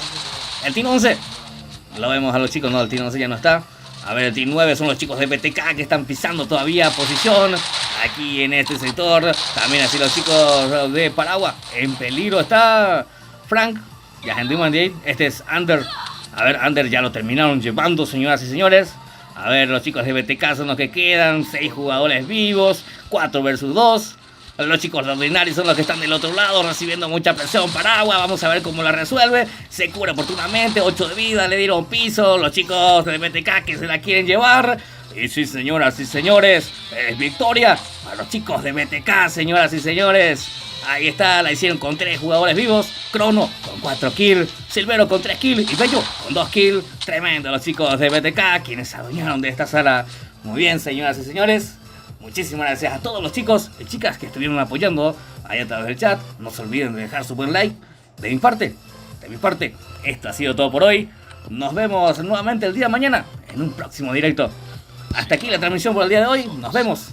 El Team 11. Lo vemos a los chicos. No, el Team 11 ya no está. A ver, el Team 9 son los chicos de BTK que están pisando todavía posición. Aquí en este sector. También así los chicos de Paraguas. En peligro está Frank. Ya este es Ander. A ver, Ander ya lo terminaron llevando, señoras y señores. A ver, los chicos de BTK son los que quedan. 6 jugadores vivos. 4 versus 2. Los chicos de Ordinary son los que están del otro lado recibiendo mucha presión. Paraguas, vamos a ver cómo la resuelve. Se cura oportunamente, 8 de vida, le dieron piso. Los chicos de BTK que se la quieren llevar. Y sí, señoras y señores, es victoria a los chicos de BTK, señoras y señores. Ahí está, la hicieron con 3 jugadores vivos. Crono con 4 kills, Silvero con 3 kills y Bello con 2 kills. Tremendo los chicos de BTK, quienes se adueñaron de esta sala. Muy bien, señoras y señores. Muchísimas gracias a todos los chicos y chicas que estuvieron apoyando ahí a través del chat. No se olviden de dejar su buen like. De mi parte, esto ha sido todo por hoy. Nos vemos nuevamente el día de mañana en un próximo directo. Hasta aquí la transmisión por el día de hoy. Nos vemos